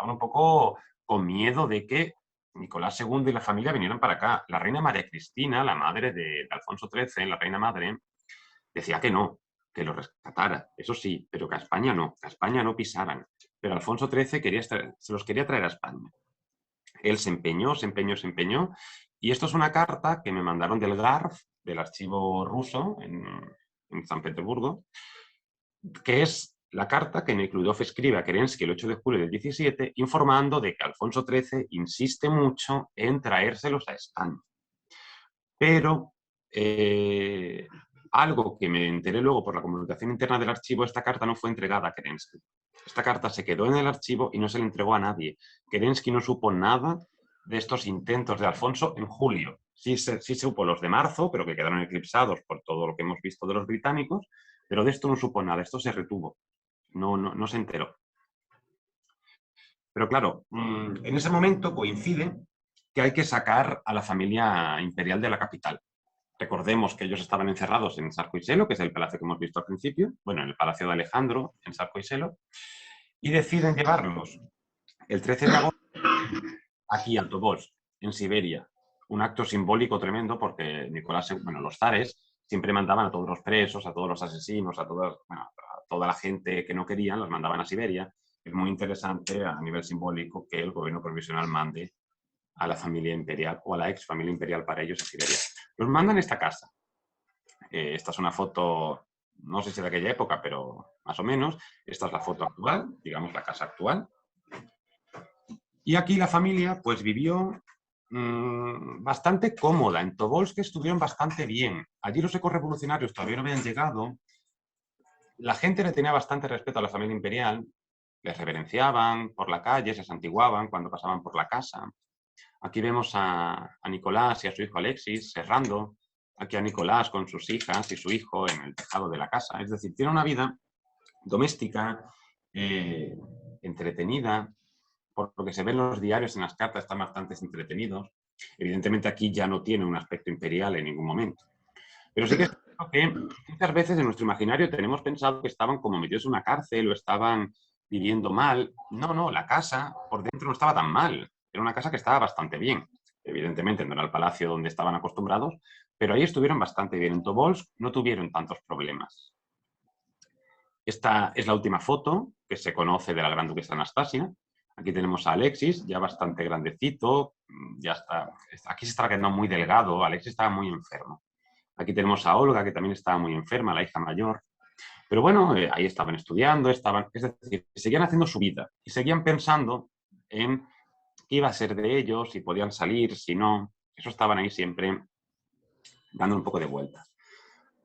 Speaker 2: un poco con miedo de que Nicolás II y la familia vinieron para acá. La reina María Cristina, la madre de Alfonso XIII, la reina madre, decía que no, que lo rescatara, eso sí, pero que a España no pisaran. Pero Alfonso XIII se los quería traer a España. Él se empeñó, y esto es una carta que me mandaron del GARF, del archivo ruso en San Petersburgo, que es la carta que Nekhlyudov escribe a Kerensky el 8 de julio del 17, informando de que Alfonso XIII insiste mucho en traérselos a España. Pero algo que me enteré luego por la comunicación interna del archivo, esta carta no fue entregada a Kerensky. Esta carta se quedó en el archivo y no se le entregó a nadie. Kerensky no supo nada de estos intentos de Alfonso en julio. Sí se supo los de marzo, pero que quedaron eclipsados por todo lo que hemos visto de los británicos, pero de esto no supo nada, esto se retuvo. no se enteró. Pero claro, en ese momento coincide que hay que sacar a la familia imperial de la capital. Recordemos que ellos estaban encerrados en Sarco y Selo, que es el palacio que hemos visto al principio, bueno, en el palacio de Alejandro, en Sarco y Selo, y deciden llevarlos el 13 de agosto aquí a Tobolsk, en Siberia. Un acto simbólico tremendo porque bueno, los zares siempre mandaban a todos los presos, a todos los asesinos, a toda la gente que no querían, los mandaban a Siberia. Es muy interesante a nivel simbólico que el gobierno provisional mande a la familia imperial o a la ex familia imperial para ellos a Siberia. Los mandan a esta casa. Esta es una foto, no sé si de aquella época, pero más o menos. Esta es la foto actual, digamos la casa actual. Y aquí la familia pues vivió bastante cómoda. En Tobolsk estuvieron bastante bien. Allí los ecorrevolucionarios todavía no habían llegado. La gente le tenía bastante respeto a la familia imperial. Les reverenciaban por la calle, se santiguaban cuando pasaban por la casa. Aquí vemos a Nicolás y a su hijo Alexis serrando. Aquí a Nicolás con sus hijas y su hijo en el tejado de la casa. Es decir, tiene una vida doméstica, entretenida. Por lo que se ve en los diarios, en las cartas, están bastante entretenidos. Evidentemente aquí ya no tiene un aspecto imperial en ningún momento. Pero sí que es cierto que muchas veces en nuestro imaginario tenemos pensado que estaban como metidos en una cárcel o estaban viviendo mal. No, la casa por dentro no estaba tan mal. Era una casa que estaba bastante bien. Evidentemente no era el palacio donde estaban acostumbrados, pero ahí estuvieron bastante bien. En Tobolsk no tuvieron tantos problemas. Esta es la última foto que se conoce de la gran duquesa Anastasia. Aquí tenemos a Alexis, ya bastante grandecito, ya está, aquí se estaba quedando muy delgado, Alexis estaba muy enfermo. Aquí tenemos a Olga, que también estaba muy enferma, la hija mayor. Pero bueno, ahí estaban estudiando, es decir, seguían haciendo su vida y seguían pensando en qué iba a ser de ellos, si podían salir, si no. Eso estaban ahí siempre dando un poco de vueltas.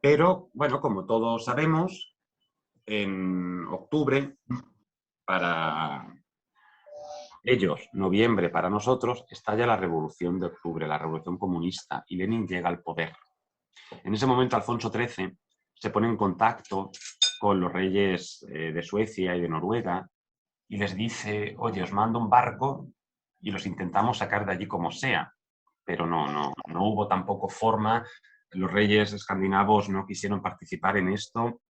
Speaker 2: Pero bueno, como todos sabemos, en octubre, para ellos, noviembre para nosotros, estalla la Revolución de Octubre, la Revolución Comunista, y Lenin llega al poder. En ese momento Alfonso XIII se pone en contacto con los reyes de Suecia y de Noruega y les dice, oye, os mando un barco y los intentamos sacar de allí como sea. Pero no hubo tampoco forma, los reyes escandinavos no quisieron participar en esto.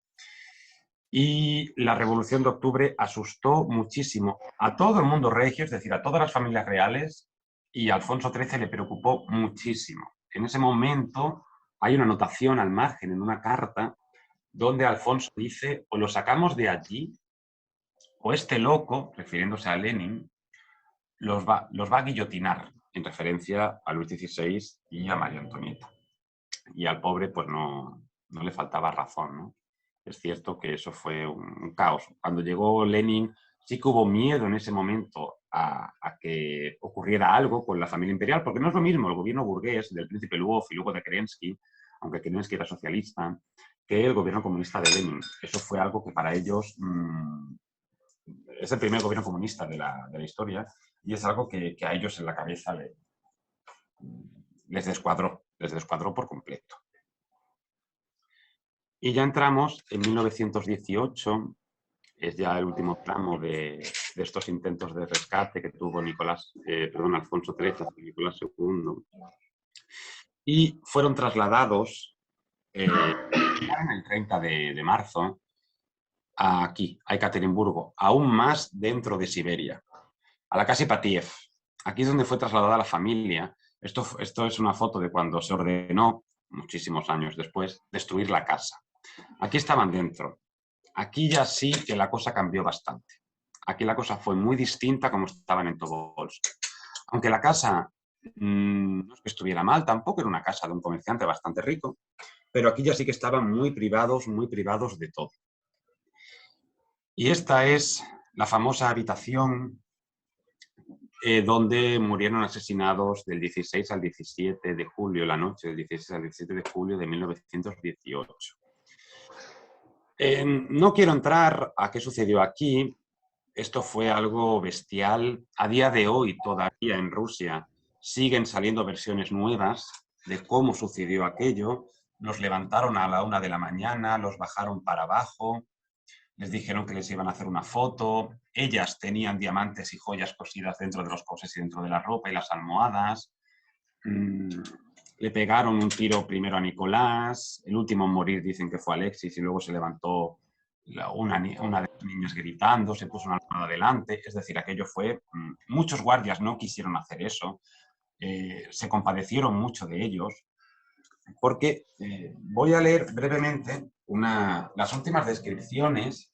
Speaker 2: Y la Revolución de Octubre asustó muchísimo a todo el mundo regio, es decir, a todas las familias reales, y a Alfonso XIII le preocupó muchísimo. En ese momento hay una anotación al margen en una carta donde Alfonso dice, o lo sacamos de allí, o este loco, refiriéndose a Lenin, los va a guillotinar, en referencia a Luis XVI y a María Antonieta. Y al pobre pues no le faltaba razón, ¿no? Es cierto que eso fue un caos. Cuando llegó Lenin, sí que hubo miedo en ese momento a que ocurriera algo con la familia imperial, porque no es lo mismo el gobierno burgués del príncipe Lvov y luego de Kerensky, aunque Kerensky era socialista, que el gobierno comunista de Lenin. Eso fue algo que para ellos es el primer gobierno comunista de la historia y es algo que a ellos en la cabeza les descuadró por completo. Y ya entramos en 1918, es ya el último tramo de estos intentos de rescate que tuvo Alfonso XIII hacia Nicolás II. Y fueron trasladados en el 30 de marzo aquí, a Ekaterimburgo, aún más dentro de Siberia, a la casa Ipatiev. Aquí es donde fue trasladada la familia. Esto es una foto de cuando se ordenó, muchísimos años después, destruir la casa. Aquí estaban dentro. Aquí ya sí que la cosa cambió bastante. Aquí la cosa fue muy distinta como estaban en Tobolsk. Aunque la casa no es que estuviera mal, tampoco era una casa de un comerciante bastante rico, pero aquí ya sí que estaban muy privados de todo. Y esta es la famosa habitación donde murieron asesinados del 16 al 17 de julio, la noche del 16 al 17 de julio de 1918. No quiero entrar a qué sucedió aquí. Esto fue algo bestial. A día de hoy, todavía en Rusia, siguen saliendo versiones nuevas de cómo sucedió aquello. Los levantaron a la 1 de la mañana, los bajaron para abajo. les dijeron que les iban a hacer una foto, ellas tenían diamantes y joyas cosidas dentro de los cofres y dentro de la ropa y las almohadas. Le pegaron un tiro primero a Nicolás, el último en morir dicen que fue Alexis y luego se levantó una de las niñas gritando, se puso una almohada delante, es decir, aquello fue... Muchos guardias no quisieron hacer eso, se compadecieron mucho de ellos, porque voy a leer brevemente las últimas descripciones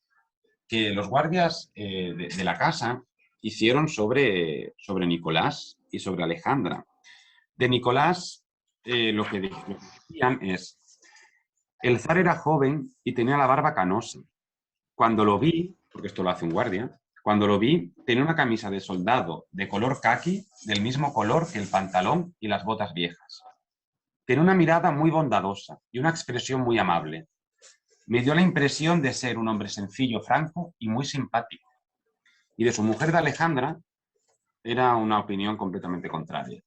Speaker 2: que los guardias de la casa hicieron sobre Nicolás y sobre Alejandra. De Nicolás, lo que decían es: el zar era joven y tenía la barba canosa. Cuando lo vi, porque esto lo hace un guardia, cuando lo vi, tenía una camisa de soldado de color caqui, del mismo color que el pantalón y las botas viejas. Tenía una mirada muy bondadosa y una expresión muy amable. Me dio la impresión de ser un hombre sencillo, franco y muy simpático. Y de su mujer, de Alejandra, era una opinión completamente contraria.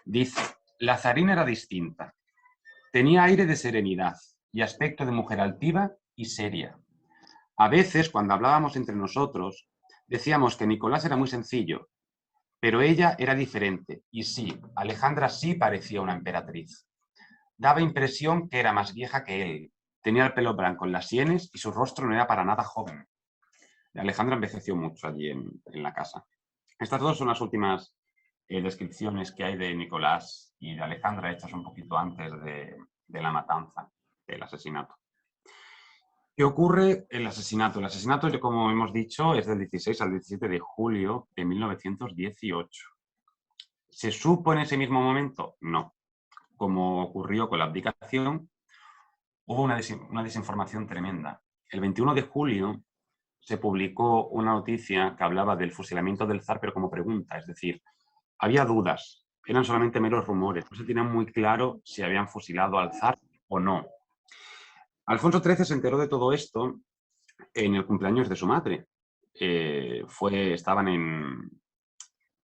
Speaker 2: Dice: la zarina era distinta. Tenía aire de serenidad y aspecto de mujer altiva y seria. A veces, cuando hablábamos entre nosotros, decíamos que Nicolás era muy sencillo, pero ella era diferente. Y sí, Alejandra sí parecía una emperatriz. Daba impresión que era más vieja que él. Tenía el pelo blanco en las sienes y su rostro no era para nada joven. Alejandra envejeció mucho allí en la casa. Estas dos son las últimas descripciones que hay de Nicolás y de Alejandra, hechas un poquito antes de la matanza, del asesinato. ¿Qué ocurre el asesinato? El asesinato, como hemos dicho, es del 16 al 17 de julio de 1918. ¿Se supo en ese mismo momento? No. Como ocurrió con la abdicación, hubo una desinformación tremenda. El 21 de julio se publicó una noticia que hablaba del fusilamiento del zar, pero como pregunta, es decir, había dudas, eran solamente meros rumores, no se tenía muy claro si habían fusilado al zar o no. Alfonso XIII se enteró de todo esto en el cumpleaños de su madre. Estaban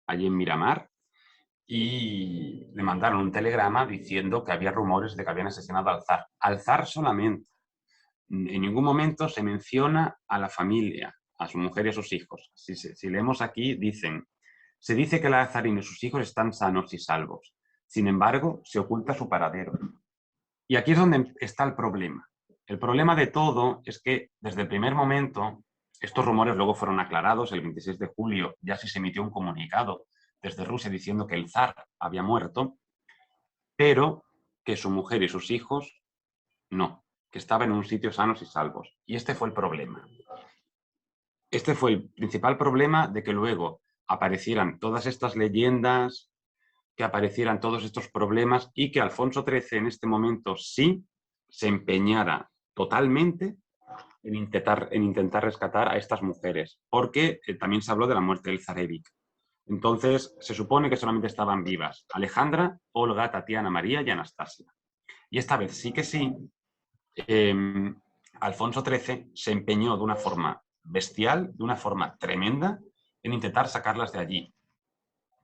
Speaker 2: allí en Miramar y le mandaron un telegrama diciendo que había rumores de que habían asesinado al zar. Al zar solamente. En ningún momento se menciona a la familia, a su mujer y a sus hijos. Si leemos aquí, se dice que la zarina y sus hijos están sanos y salvos. Sin embargo, se oculta su paradero. Y aquí es donde está el problema. El problema de todo es que desde el primer momento, estos rumores luego fueron aclarados. El 26 de julio ya sí se emitió un comunicado desde Rusia diciendo que el zar había muerto, pero que su mujer y sus hijos no, que estaba en un sitio sanos y salvos. Y este fue el problema. Este fue el principal problema de que luego aparecieran todas estas leyendas, que aparecieran todos estos problemas y que Alfonso XIII en este momento sí se empeñara totalmente en intentar rescatar a estas mujeres, porque también se habló de la muerte del zarevic. Entonces, se supone que solamente estaban vivas Alejandra, Olga, Tatiana, María y Anastasia. Y esta vez sí que sí, Alfonso XIII se empeñó de una forma bestial, de una forma tremenda, en intentar sacarlas de allí.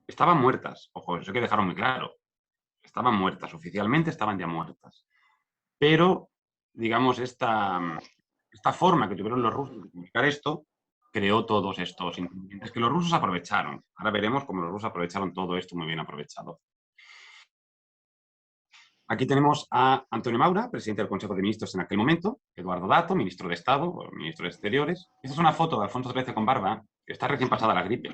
Speaker 2: Estaban muertas, ojo, eso hay que dejarlo muy claro. Estaban muertas, oficialmente estaban ya muertas. Pero, digamos, esta forma que tuvieron los rusos de comunicar esto creó todos estos inconvenientes que los rusos aprovecharon. Ahora veremos cómo los rusos aprovecharon todo esto muy bien aprovechado. Aquí tenemos a Antonio Maura, presidente del Consejo de Ministros en aquel momento, Eduardo Dato, ministro de Estado, o ministro de Exteriores. Esta es una foto de Alfonso XIII con barba, que está recién pasada la gripe.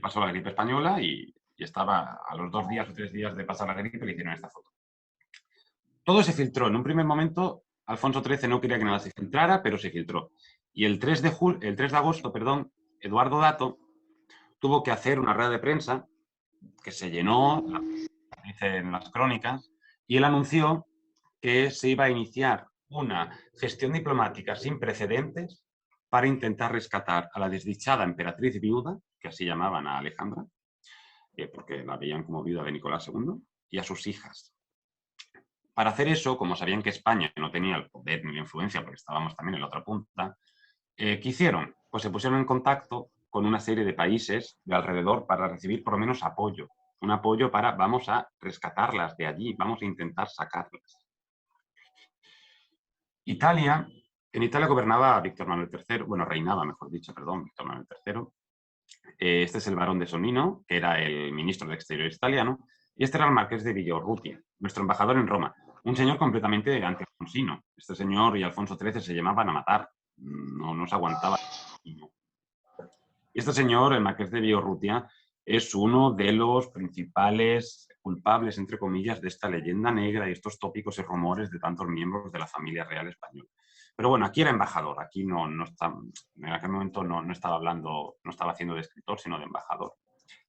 Speaker 2: Pasó la gripe española y estaba a los 2 días o 3 días de pasar la gripe le hicieron esta foto. Todo se filtró. En un primer momento, Alfonso XIII no quería que nada se filtrara, pero se filtró. Y el 3 de agosto, Eduardo Dato tuvo que hacer una rueda de prensa que se llenó, dicen las crónicas, y él anunció que se iba a iniciar una gestión diplomática sin precedentes para intentar rescatar a la desdichada emperatriz viuda, que así llamaban a Alejandra, porque la veían como viuda de Nicolás II, y a sus hijas. Para hacer eso, como sabían que España no tenía el poder ni la influencia, porque estábamos también en la otra punta, ¿qué hicieron? Pues se pusieron en contacto con una serie de países de alrededor para recibir por lo menos apoyo. Un apoyo para, vamos a rescatarlas de allí, vamos a intentar sacarlas. Italia En Italia gobernaba Víctor Manuel III, bueno, reinaba, mejor dicho, perdón, Víctor Manuel III. Este es el barón de Sonnino, que era el ministro de Exteriores italiano, y este era el marqués de Villorrutia, nuestro embajador en Roma, un señor completamente anti-alfonsino. Este señor y Alfonso XIII se llamaban a matar, no se aguantaba. Y este señor, el marqués de Villorrutia, es uno de los principales culpables, entre comillas, de esta leyenda negra y estos tópicos y rumores de tantos miembros de la familia real española. Pero bueno, aquí era embajador, aquí no está, en aquel momento no estaba hablando, no estaba haciendo de escritor, sino de embajador.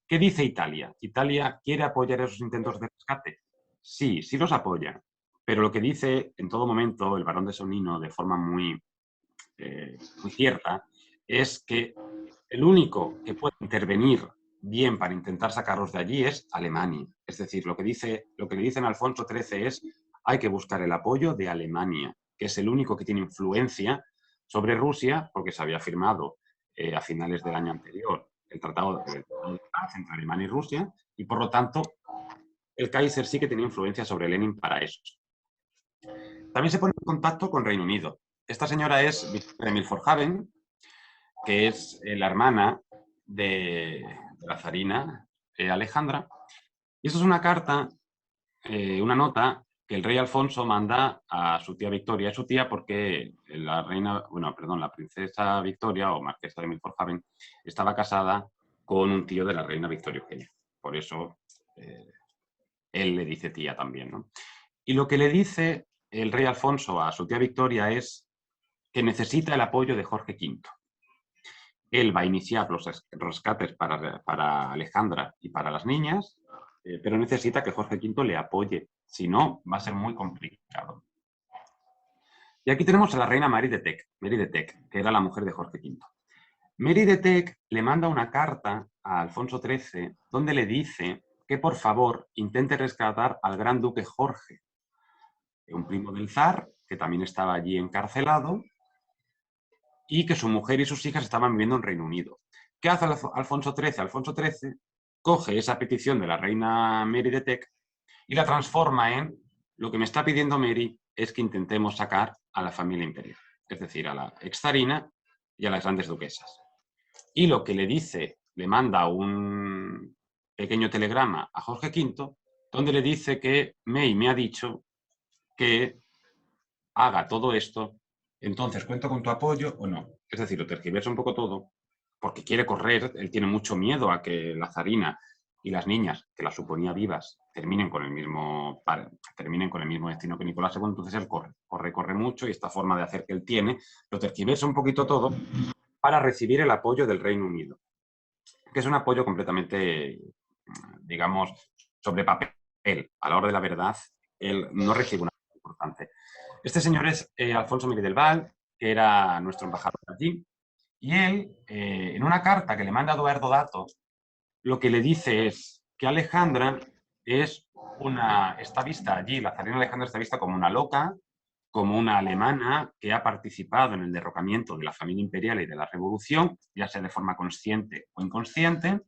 Speaker 2: ¿Qué dice Italia? ¿Italia quiere apoyar esos intentos de rescate? Sí, sí los apoya, pero lo que dice en todo momento el barón de Sonnino, de forma muy cierta, es que el único que puede intervenir bien para intentar sacarlos de allí es Alemania. Es decir, lo que le dicen a Alfonso XIII es hay que buscar el apoyo de Alemania, que es el único que tiene influencia sobre Rusia, porque se había firmado a finales del año anterior el Tratado de Paz entre Alemania y Rusia, y por lo tanto el Kaiser sí que tenía influencia sobre Lenin para eso. También se pone en contacto con Reino Unido. Esta señora es Victoria de Milford-Haven, que es la hermana de la zarina Alejandra. Y esto es una carta, una nota que el rey Alfonso manda a su tía Victoria. Es su tía porque la reina, bueno, perdón, la princesa Victoria o marquesa de Milford-Haven estaba casada con un tío de la reina Victoria Eugenia. Por eso él le dice tía también, ¿no? Y lo que le dice el rey Alfonso a su tía Victoria es que necesita el apoyo de Jorge V. Él va a iniciar los rescates para Alejandra y para las niñas, pero necesita que Jorge V le apoye. Si no, va a ser muy complicado. Y aquí tenemos a la reina Mary de Teck, que era la mujer de Jorge V. Mary de Teck le manda una carta a Alfonso XIII donde le dice que por favor intente rescatar al gran duque Jorge, un primo del zar, que también estaba allí encarcelado, y que su mujer y sus hijas estaban viviendo en Reino Unido. ¿Qué hace Alfonso XIII? Alfonso XIII coge esa petición de la reina Mary de Teck y la transforma en lo que me está pidiendo Mary es que intentemos sacar a la familia imperial, es decir, a la exzarina y a las grandes duquesas. Y lo que le dice, le manda un pequeño telegrama a Jorge V, donde le dice que May me ha dicho que haga todo esto, entonces cuento con tu apoyo o no. Es decir, lo tergiversa un poco todo, porque quiere correr, él tiene mucho miedo a que la zarina y las niñas, que las suponía vivas, terminen con el mismo destino que Nicolás II, entonces él corre mucho y esta forma de hacer que él tiene, lo tergiversa un poquito todo para recibir el apoyo del Reino Unido, que es un apoyo completamente, digamos, sobre papel. A la hora de la verdad, él no recibe una apoyo importante. Este señor es Alfonso Miguel del Val, que era nuestro embajador allí, y él, en una carta que le manda a Eduardo Dato, lo que le dice es que Alejandra está vista allí, la zarina Alejandra está vista como una loca, como una alemana que ha participado en el derrocamiento de la familia imperial y de la revolución, ya sea de forma consciente o inconsciente,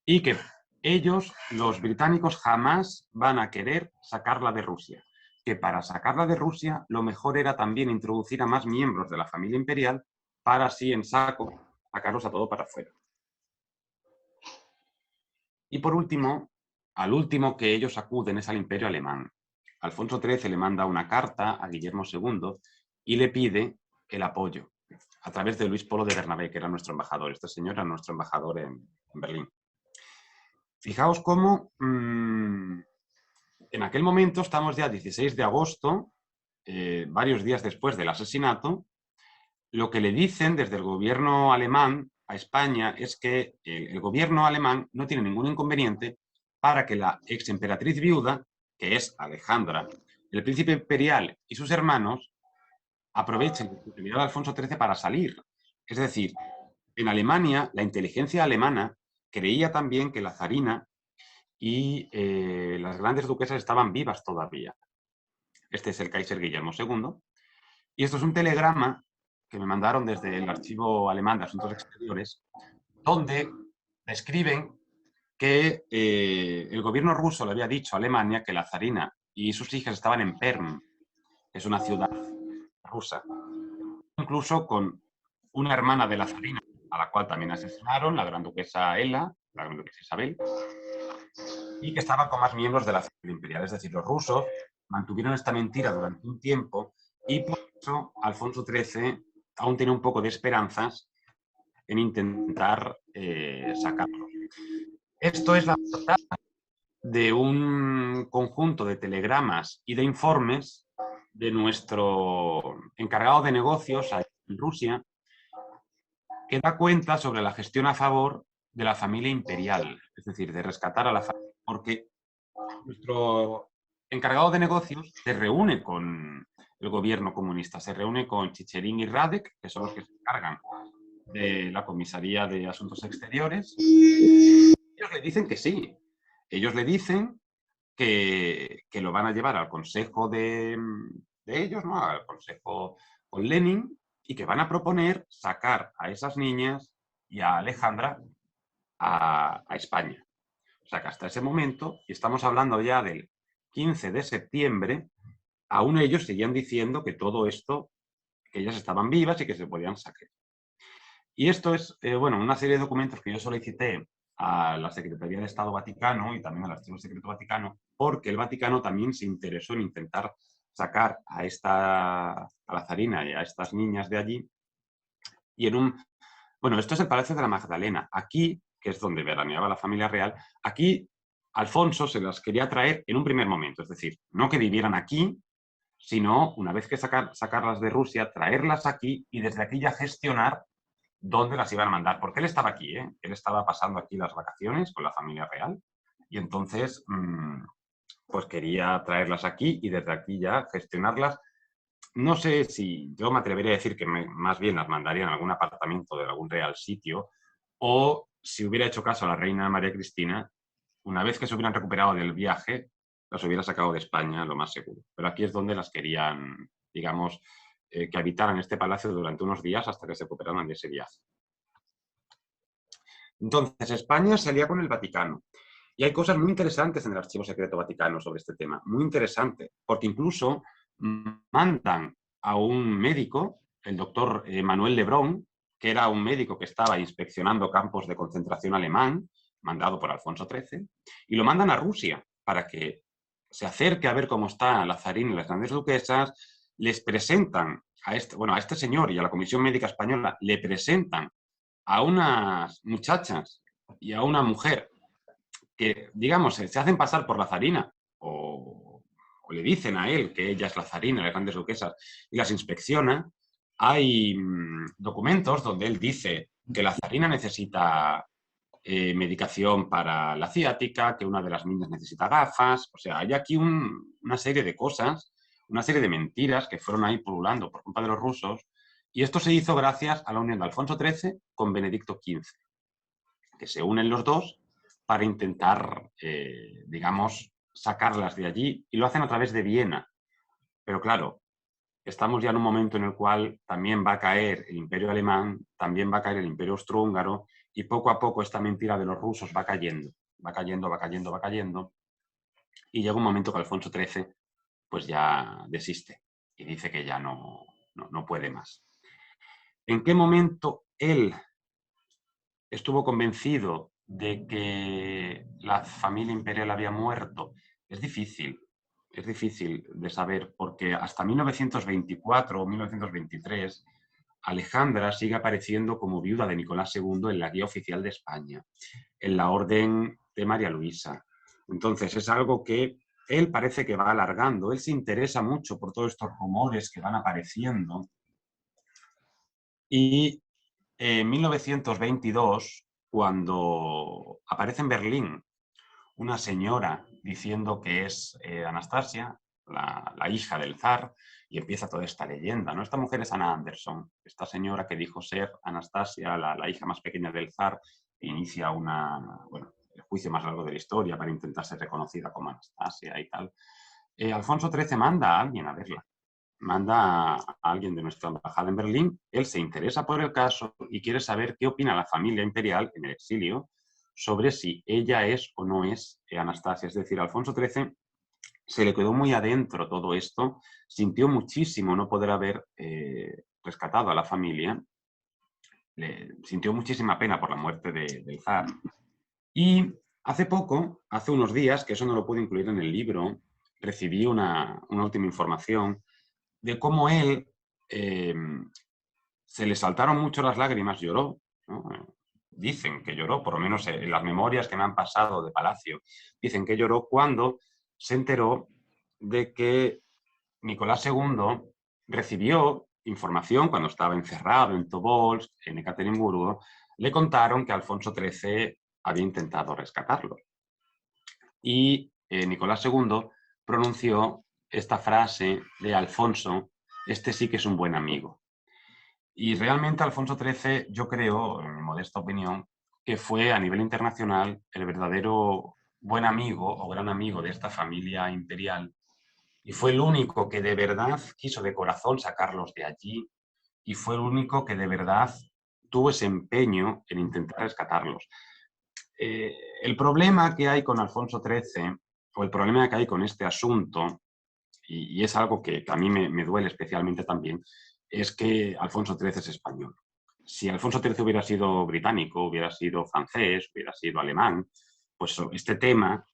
Speaker 2: y que ellos, los británicos, jamás van a querer sacarla de Rusia. Que para sacarla de Rusia lo mejor era también introducir a más miembros de la familia imperial para así en saco sacarlos a todo para afuera. Y por último, al último que ellos acuden es al Imperio Alemán. Alfonso XIII le manda una carta a Guillermo II y le pide el apoyo a través de Luis Polo de Bernabé, que era nuestro embajador. Este señor era nuestro embajador en Berlín. Fijaos cómo en aquel momento, estamos ya 16 de agosto, varios días después del asesinato, lo que le dicen desde el gobierno alemán a España es que el gobierno alemán no tiene ningún inconveniente para que la ex emperatriz viuda, que es Alejandra, el príncipe imperial y sus hermanos aprovechen la oportunidad de Alfonso XIII para salir. Es decir, en Alemania, la inteligencia alemana creía también que la zarina y las grandes duquesas estaban vivas todavía. Este es el Kaiser Guillermo II. Y esto es un telegrama que me mandaron desde el Archivo Alemán de Asuntos Exteriores, donde describen que el gobierno ruso le había dicho a Alemania que la zarina y sus hijas estaban en Perm, que es una ciudad rusa, incluso con una hermana de la zarina, a la cual también asesinaron, la gran duquesa Ela, la gran duquesa Isabel, y que estaba con más miembros de la familia imperial. Es decir, los rusos mantuvieron esta mentira durante un tiempo y por eso Alfonso XIII aún tiene un poco de esperanzas en intentar sacarlos. Esto es la portada de un conjunto de telegramas y de informes de nuestro encargado de negocios en Rusia, que da cuenta sobre la gestión a favor de la familia imperial, es decir, de rescatar a la familia, porque nuestro encargado de negocios se reúne con el gobierno comunista, se reúne con Chicherin y Radek, que son los que se encargan de la Comisaría de Asuntos Exteriores. Ellos le dicen que sí. Ellos le dicen que lo van a llevar al consejo de ellos, ¿no? Al consejo con Lenin, y que van a proponer sacar a esas niñas y a Alejandra a España. O sea que hasta ese momento, y estamos hablando ya del 15 de septiembre, aún ellos seguían diciendo que todo esto, que ellas estaban vivas y que se podían sacar. Y esto es, bueno, una serie de documentos que yo solicité a la Secretaría de Estado Vaticano y también al Archivo Secreto Vaticano, porque el Vaticano también se interesó en intentar sacar a la zarina y a estas niñas de allí. Y bueno, esto es el Palacio de la Magdalena. Aquí, que es donde veraneaba la familia real, aquí Alfonso se las quería traer en un primer momento, es decir, no que vivieran aquí, sino una vez que sacarlas de Rusia, traerlas aquí y desde aquí ya gestionar dónde las iban a mandar. Porque él estaba aquí, ¿eh? Él estaba pasando aquí las vacaciones con la familia real y entonces pues quería traerlas aquí y desde aquí ya gestionarlas. No sé si yo me atrevería a decir que más bien las mandaría en algún apartamento de algún real sitio, o si hubiera hecho caso a la reina María Cristina, una vez que se hubieran recuperado del viaje, las hubiera sacado de España, lo más seguro. Pero aquí es donde las querían, digamos, que habitaran este palacio durante unos días hasta que se recuperaran de ese viaje. Entonces, España se alía con el Vaticano. Y hay cosas muy interesantes en el Archivo Secreto Vaticano sobre este tema, muy interesante, porque incluso mandan a un médico, el doctor Manuel Lebrón, que era un médico que estaba inspeccionando campos de concentración alemán, mandado por Alfonso XIII, y lo mandan a Rusia para que se acerque a ver cómo está la zarina y las grandes duquesas. Les presentan a este señor y a la Comisión Médica Española, le presentan a unas muchachas y a una mujer que, digamos, se hacen pasar por la zarina o le dicen a él que ella es la zarina, las grandes duquesas, y las inspecciona. Hay documentos donde él dice que la zarina necesita medicación para la ciática, que una de las niñas necesita gafas. O sea, hay aquí una serie de cosas, una serie de mentiras que fueron ahí pululando por culpa de los rusos. Y esto se hizo gracias a la unión de Alfonso XIII con Benedicto XV, que se unen los dos para intentar, digamos, sacarlas de allí, y lo hacen a través de Viena. Pero claro, estamos ya en un momento en el cual también va a caer el Imperio Alemán, también va a caer el Imperio Austrohúngaro, y poco a poco esta mentira de los rusos va cayendo, va cayendo, va cayendo, va cayendo, y llega un momento que Alfonso XIII pues ya desiste y dice que ya no puede más. ¿En qué momento él estuvo convencido de que la familia imperial había muerto? Es difícil de saber, porque hasta 1924 o 1923 Alejandra sigue apareciendo como viuda de Nicolás II en la guía oficial de España, en la orden de María Luisa. Entonces es algo que él parece que va alargando. Él se interesa mucho por todos estos rumores que van apareciendo. Y en 1922, cuando aparece en Berlín una señora diciendo que es Anastasia, la hija del zar, y empieza toda esta leyenda, ¿no? Esta mujer es Anna Anderson, esta señora que dijo ser Anastasia, la hija más pequeña del zar, e inicia el juicio más largo de la historia para intentar ser reconocida como Anastasia y tal. Alfonso XIII manda a alguien a verla, manda a alguien de nuestra embajada en Berlín. Él se interesa por el caso y quiere saber qué opina la familia imperial en el exilio sobre si ella es o no es Anastasia. Es decir, a Alfonso XIII se le quedó muy adentro todo esto, sintió muchísimo no poder haber rescatado a la familia, sintió muchísima pena por la muerte del zar. Y hace poco, hace unos días, que eso no lo pude incluir en el libro, recibí una última información de cómo él se le saltaron mucho las lágrimas, lloró, ¿no? Dicen que lloró, por lo menos en las memorias que me han pasado de Palacio, dicen que lloró cuando se enteró de que Nicolás II recibió información cuando estaba encerrado en Tobolsk, en Ekaterimburgo. Le contaron que Alfonso XIII había intentado rescatarlo. Y Nicolás II pronunció esta frase de Alfonso: este sí que es un buen amigo. Y realmente Alfonso XIII, yo creo, en mi modesta opinión, que fue a nivel internacional el verdadero buen amigo o gran amigo de esta familia imperial, y fue el único que de verdad quiso de corazón sacarlos de allí, y fue el único que de verdad tuvo ese empeño en intentar rescatarlos. El problema que hay con Alfonso XIII, o el problema que hay con este asunto, y es algo que a mí me duele especialmente también, es que Alfonso XIII es español. Si Alfonso XIII hubiera sido británico, hubiera sido francés, hubiera sido alemán, pues este tema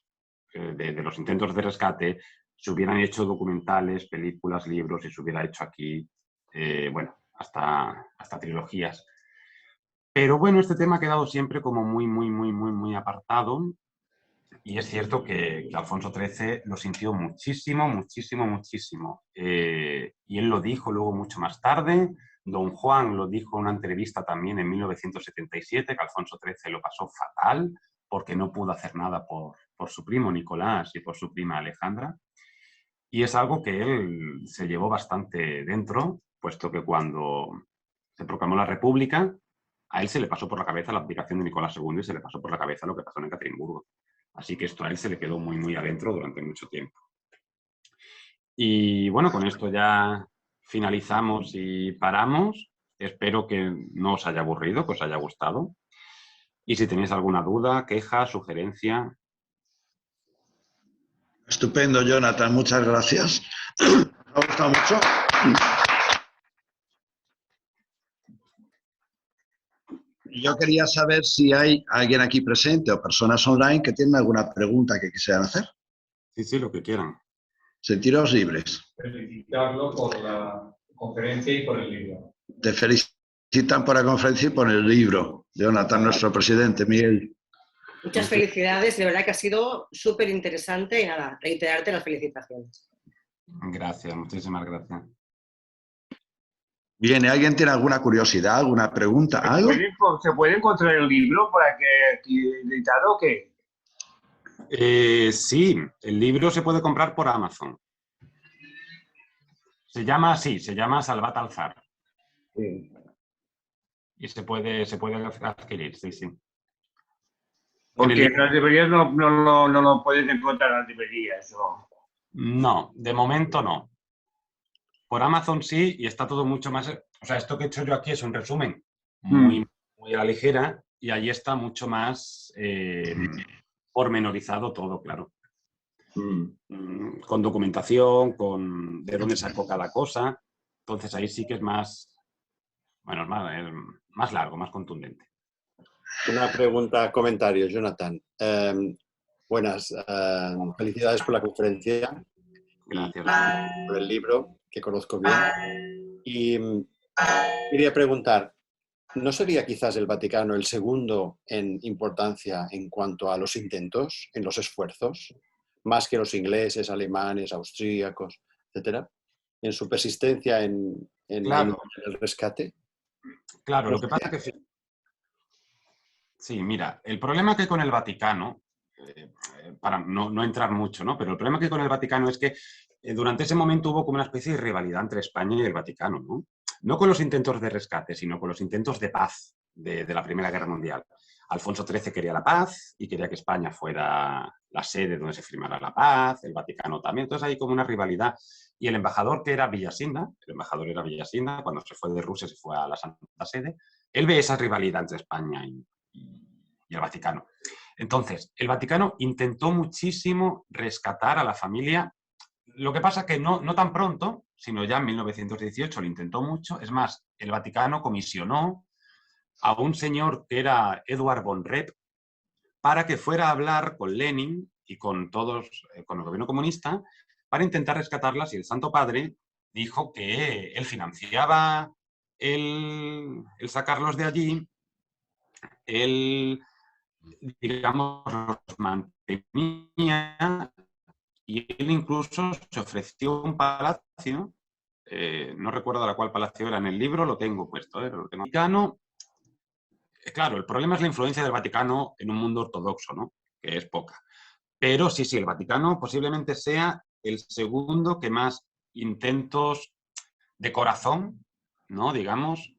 Speaker 2: de los intentos de rescate, se hubieran hecho documentales, películas, libros, y se hubiera hecho aquí, bueno, hasta trilogías. Pero bueno, este tema ha quedado siempre como muy apartado. Y es cierto que Alfonso XIII lo sintió muchísimo. Y él lo dijo luego mucho más tarde. Don Juan lo dijo en una entrevista también en 1977, que Alfonso XIII lo pasó fatal porque no pudo hacer nada por su primo Nicolás y por su prima Alejandra. Y es algo que él se llevó bastante dentro, puesto que cuando se proclamó la República, a él se le pasó por la cabeza la abdicación de Nicolás II y se le pasó por la cabeza lo que pasó en Ekaterimburgo. Así que esto a él se le quedó muy adentro durante mucho tiempo. Y bueno, con esto ya finalizamos y paramos. Espero que no os haya aburrido, que os haya gustado. Y si tenéis alguna duda, queja, sugerencia...
Speaker 1: Estupendo, Jonathan, muchas gracias. Me ha gustado mucho. Yo quería saber si hay alguien aquí presente o personas online que tienen alguna pregunta que quisieran hacer.
Speaker 2: Sí, lo que quieran.
Speaker 1: Sentiros libres.
Speaker 3: Felicitarlo por la conferencia y por el libro.
Speaker 1: Te felicitan por la conferencia y por el libro. Jonathan, nuestro presidente, Miguel.
Speaker 4: Muchas felicidades, de verdad que ha sido súper interesante y nada, reiterarte las felicitaciones.
Speaker 2: Gracias, muchísimas gracias.
Speaker 1: Bien, ¿alguien tiene alguna curiosidad, alguna pregunta, algo?
Speaker 3: ¿Se puede encontrar el libro por aquí editado o qué?
Speaker 2: Sí, el libro se puede comprar por Amazon. Se llama así, se llama Salvat al Zar.
Speaker 3: Sí.
Speaker 2: Y se puede adquirir, sí.
Speaker 3: Porque en las librerías no lo puedes encontrar en las librerías, ¿no?
Speaker 2: No, de momento no. Por Amazon sí, y está todo mucho más... O sea, esto que he hecho yo aquí es un resumen muy a la ligera, y ahí está mucho más pormenorizado todo, claro. Con documentación, con de dónde sacó cada cosa. Entonces ahí sí que es más... Bueno, es más largo, más contundente.
Speaker 5: Una pregunta, comentario, Jonathan. Buenas, felicidades por la conferencia.
Speaker 2: Gracias.
Speaker 5: Y por el libro, que conozco bien. Y quería preguntar, ¿no sería quizás el Vaticano el segundo en importancia en cuanto a los intentos, en los esfuerzos, más que los ingleses, alemanes, austríacos, etcétera, en su persistencia en
Speaker 2: Claro.
Speaker 5: el rescate?
Speaker 2: Claro, lo que pasa es que sí, mira, el problema que hay con el Vaticano, para no entrar mucho, ¿no? Pero el problema que hay con el Vaticano es que durante ese momento hubo como una especie de rivalidad entre España y el Vaticano, ¿no? No con los intentos de rescate, sino con los intentos de paz de la Primera Guerra Mundial. Alfonso XIII quería la paz y quería que España fuera la sede donde se firmara la paz, el Vaticano también. Entonces hay como una rivalidad. Y el embajador, que era Villasigna, cuando se fue de Rusia se fue a la Santa Sede, él ve esa rivalidad entre España y el Vaticano. Entonces, el Vaticano intentó muchísimo rescatar a la familia Lo que pasa es que no tan pronto, sino ya en 1918 lo intentó mucho. Es más, el Vaticano comisionó a un señor que era Eduard von Rep para que fuera a hablar con Lenin y con todos, con el gobierno comunista, para intentar rescatarlas, y el Santo Padre dijo que él financiaba el sacarlos de allí, él, digamos, los mantenía, y él incluso se ofreció un palacio, no recuerdo de cuál palacio era en el libro, lo tengo puesto, lo tengo. Vaticano, claro, el problema es la influencia del Vaticano en un mundo ortodoxo, ¿no? Que es poca. Pero sí, el Vaticano posiblemente sea el segundo que más intentos de corazón, ¿no? Digamos,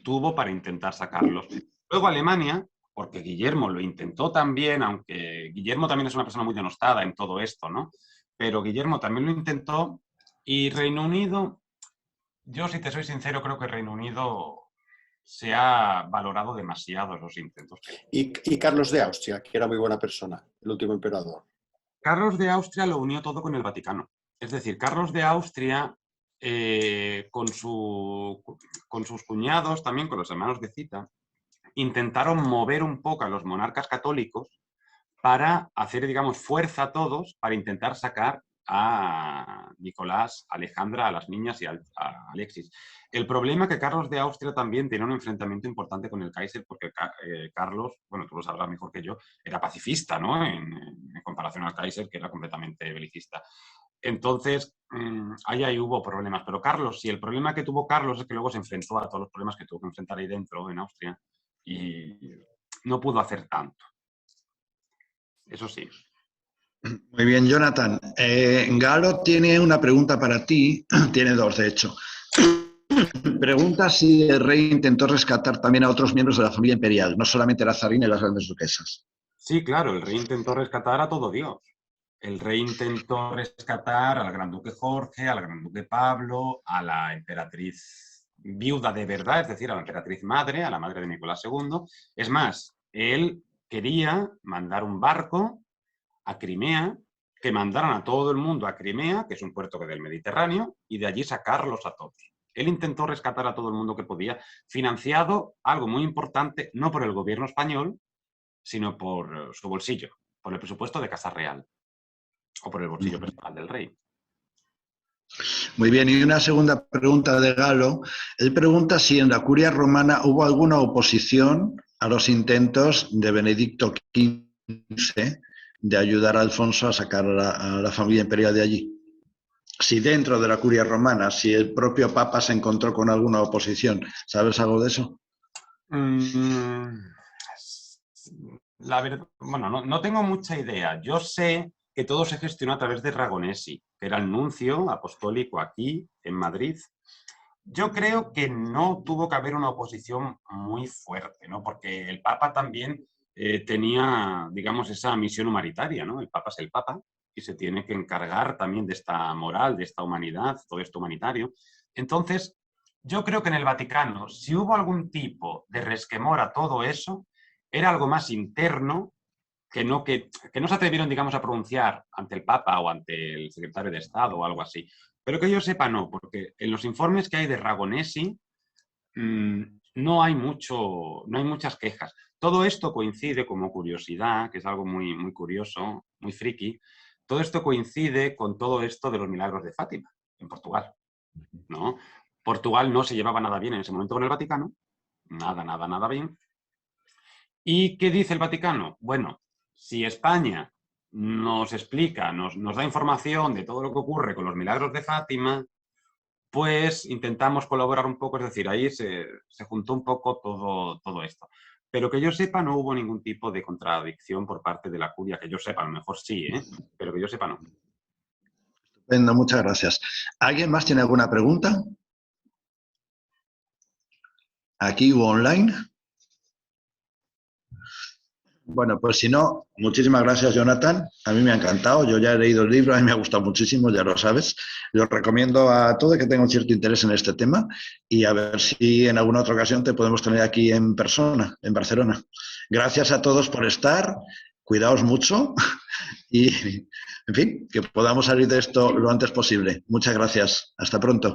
Speaker 2: tuvo para intentar sacarlos. Luego Alemania, porque Guillermo lo intentó también, aunque Guillermo también es una persona muy denostada en todo esto, ¿no? Pero Guillermo también lo intentó, y Reino Unido, yo si te soy sincero, creo que Reino Unido se ha valorado demasiado los intentos.
Speaker 5: Y Carlos de Austria, que era muy buena persona, el último emperador.
Speaker 2: Carlos de Austria lo unió todo con el Vaticano. Es decir, Carlos de Austria, con sus cuñados, también con los hermanos de Cita, intentaron mover un poco a los monarcas católicos para hacer, digamos, fuerza a todos para intentar sacar a Nicolás, a Alejandra, a las niñas y a Alexis. El problema es que Carlos de Austria también tenía un enfrentamiento importante con el Kaiser, porque Carlos, bueno, tú lo sabrás mejor que yo, era pacifista, ¿no? En comparación al Kaiser, que era completamente belicista. Entonces, ahí hubo problemas. Pero Carlos, sí, el problema que tuvo Carlos es que luego se enfrentó a todos los problemas que tuvo que enfrentar ahí dentro, en Austria, y no pudo hacer tanto. Eso sí.
Speaker 1: Muy bien, Jonathan. Galo tiene una pregunta para ti, tiene dos, de hecho. Pregunta si el rey intentó rescatar también a otros miembros de la familia imperial, no solamente a la zarina y las grandes duquesas.
Speaker 2: Sí, claro, el rey intentó rescatar a todo Dios. El rey intentó rescatar al gran duque Jorge, al gran duque Pablo, a la emperatriz viuda de verdad, es decir, a la emperatriz madre, a la madre de Nicolás II. Es más, él quería mandar un barco a Crimea, que mandaran a todo el mundo a Crimea, que es un puerto del Mediterráneo, y de allí sacarlos a todos. Él intentó rescatar a todo el mundo que podía, financiado, algo muy importante, no por el gobierno español, sino por su bolsillo, por el presupuesto de Casa Real, o por el bolsillo personal del rey.
Speaker 1: Muy bien, y una segunda pregunta de Galo. Él pregunta si en la curia romana hubo alguna oposición a los intentos de Benedicto XV de ayudar a Alfonso a sacar a la familia imperial de allí. Si dentro de la curia romana, si el propio Papa se encontró con alguna oposición. ¿Sabes algo de eso?
Speaker 2: La verdad, bueno, no tengo mucha idea. Yo sé que todo se gestionó a través de Ragonesi, que era el nuncio apostólico aquí, en Madrid. Yo creo que no tuvo que haber una oposición muy fuerte, ¿no? Porque el Papa también tenía, digamos, esa misión humanitaria, ¿no? El Papa es el Papa y se tiene que encargar también de esta moral, de esta humanidad, todo esto humanitario. Entonces, yo creo que en el Vaticano, si hubo algún tipo de resquemor a todo eso, era algo más interno, que no se atrevieron, digamos, a pronunciar ante el Papa o ante el secretario de Estado o algo así. Pero que yo sepa, no, porque en los informes que hay de Ragonesi no hay muchas quejas. Todo esto coincide, como curiosidad, que es algo muy, muy curioso, muy friki, todo esto coincide con todo esto de los milagros de Fátima, en Portugal, ¿no? Portugal no se llevaba nada bien en ese momento con el Vaticano, nada bien. ¿Y qué dice el Vaticano? Bueno, si España nos explica, nos da información de todo lo que ocurre con los milagros de Fátima, pues intentamos colaborar un poco, es decir, ahí se juntó un poco todo esto. Pero que yo sepa, no hubo ningún tipo de contradicción por parte de la curia, que yo sepa, a lo mejor sí, pero que yo sepa, no.
Speaker 1: Bueno, muchas gracias. ¿Alguien más tiene alguna pregunta? ¿Aquí o online? Bueno, pues si no, muchísimas gracias, Jonathan. A mí me ha encantado. Yo ya he leído el libro, a mí me ha gustado muchísimo, ya lo sabes. Lo recomiendo a todo el que tenga un cierto interés en este tema y a ver si en alguna otra ocasión te podemos tener aquí en persona, en Barcelona. Gracias a todos por estar cuidaos mucho y, en fin, que podamos salir de esto lo antes posible. Muchas gracias. Hasta pronto.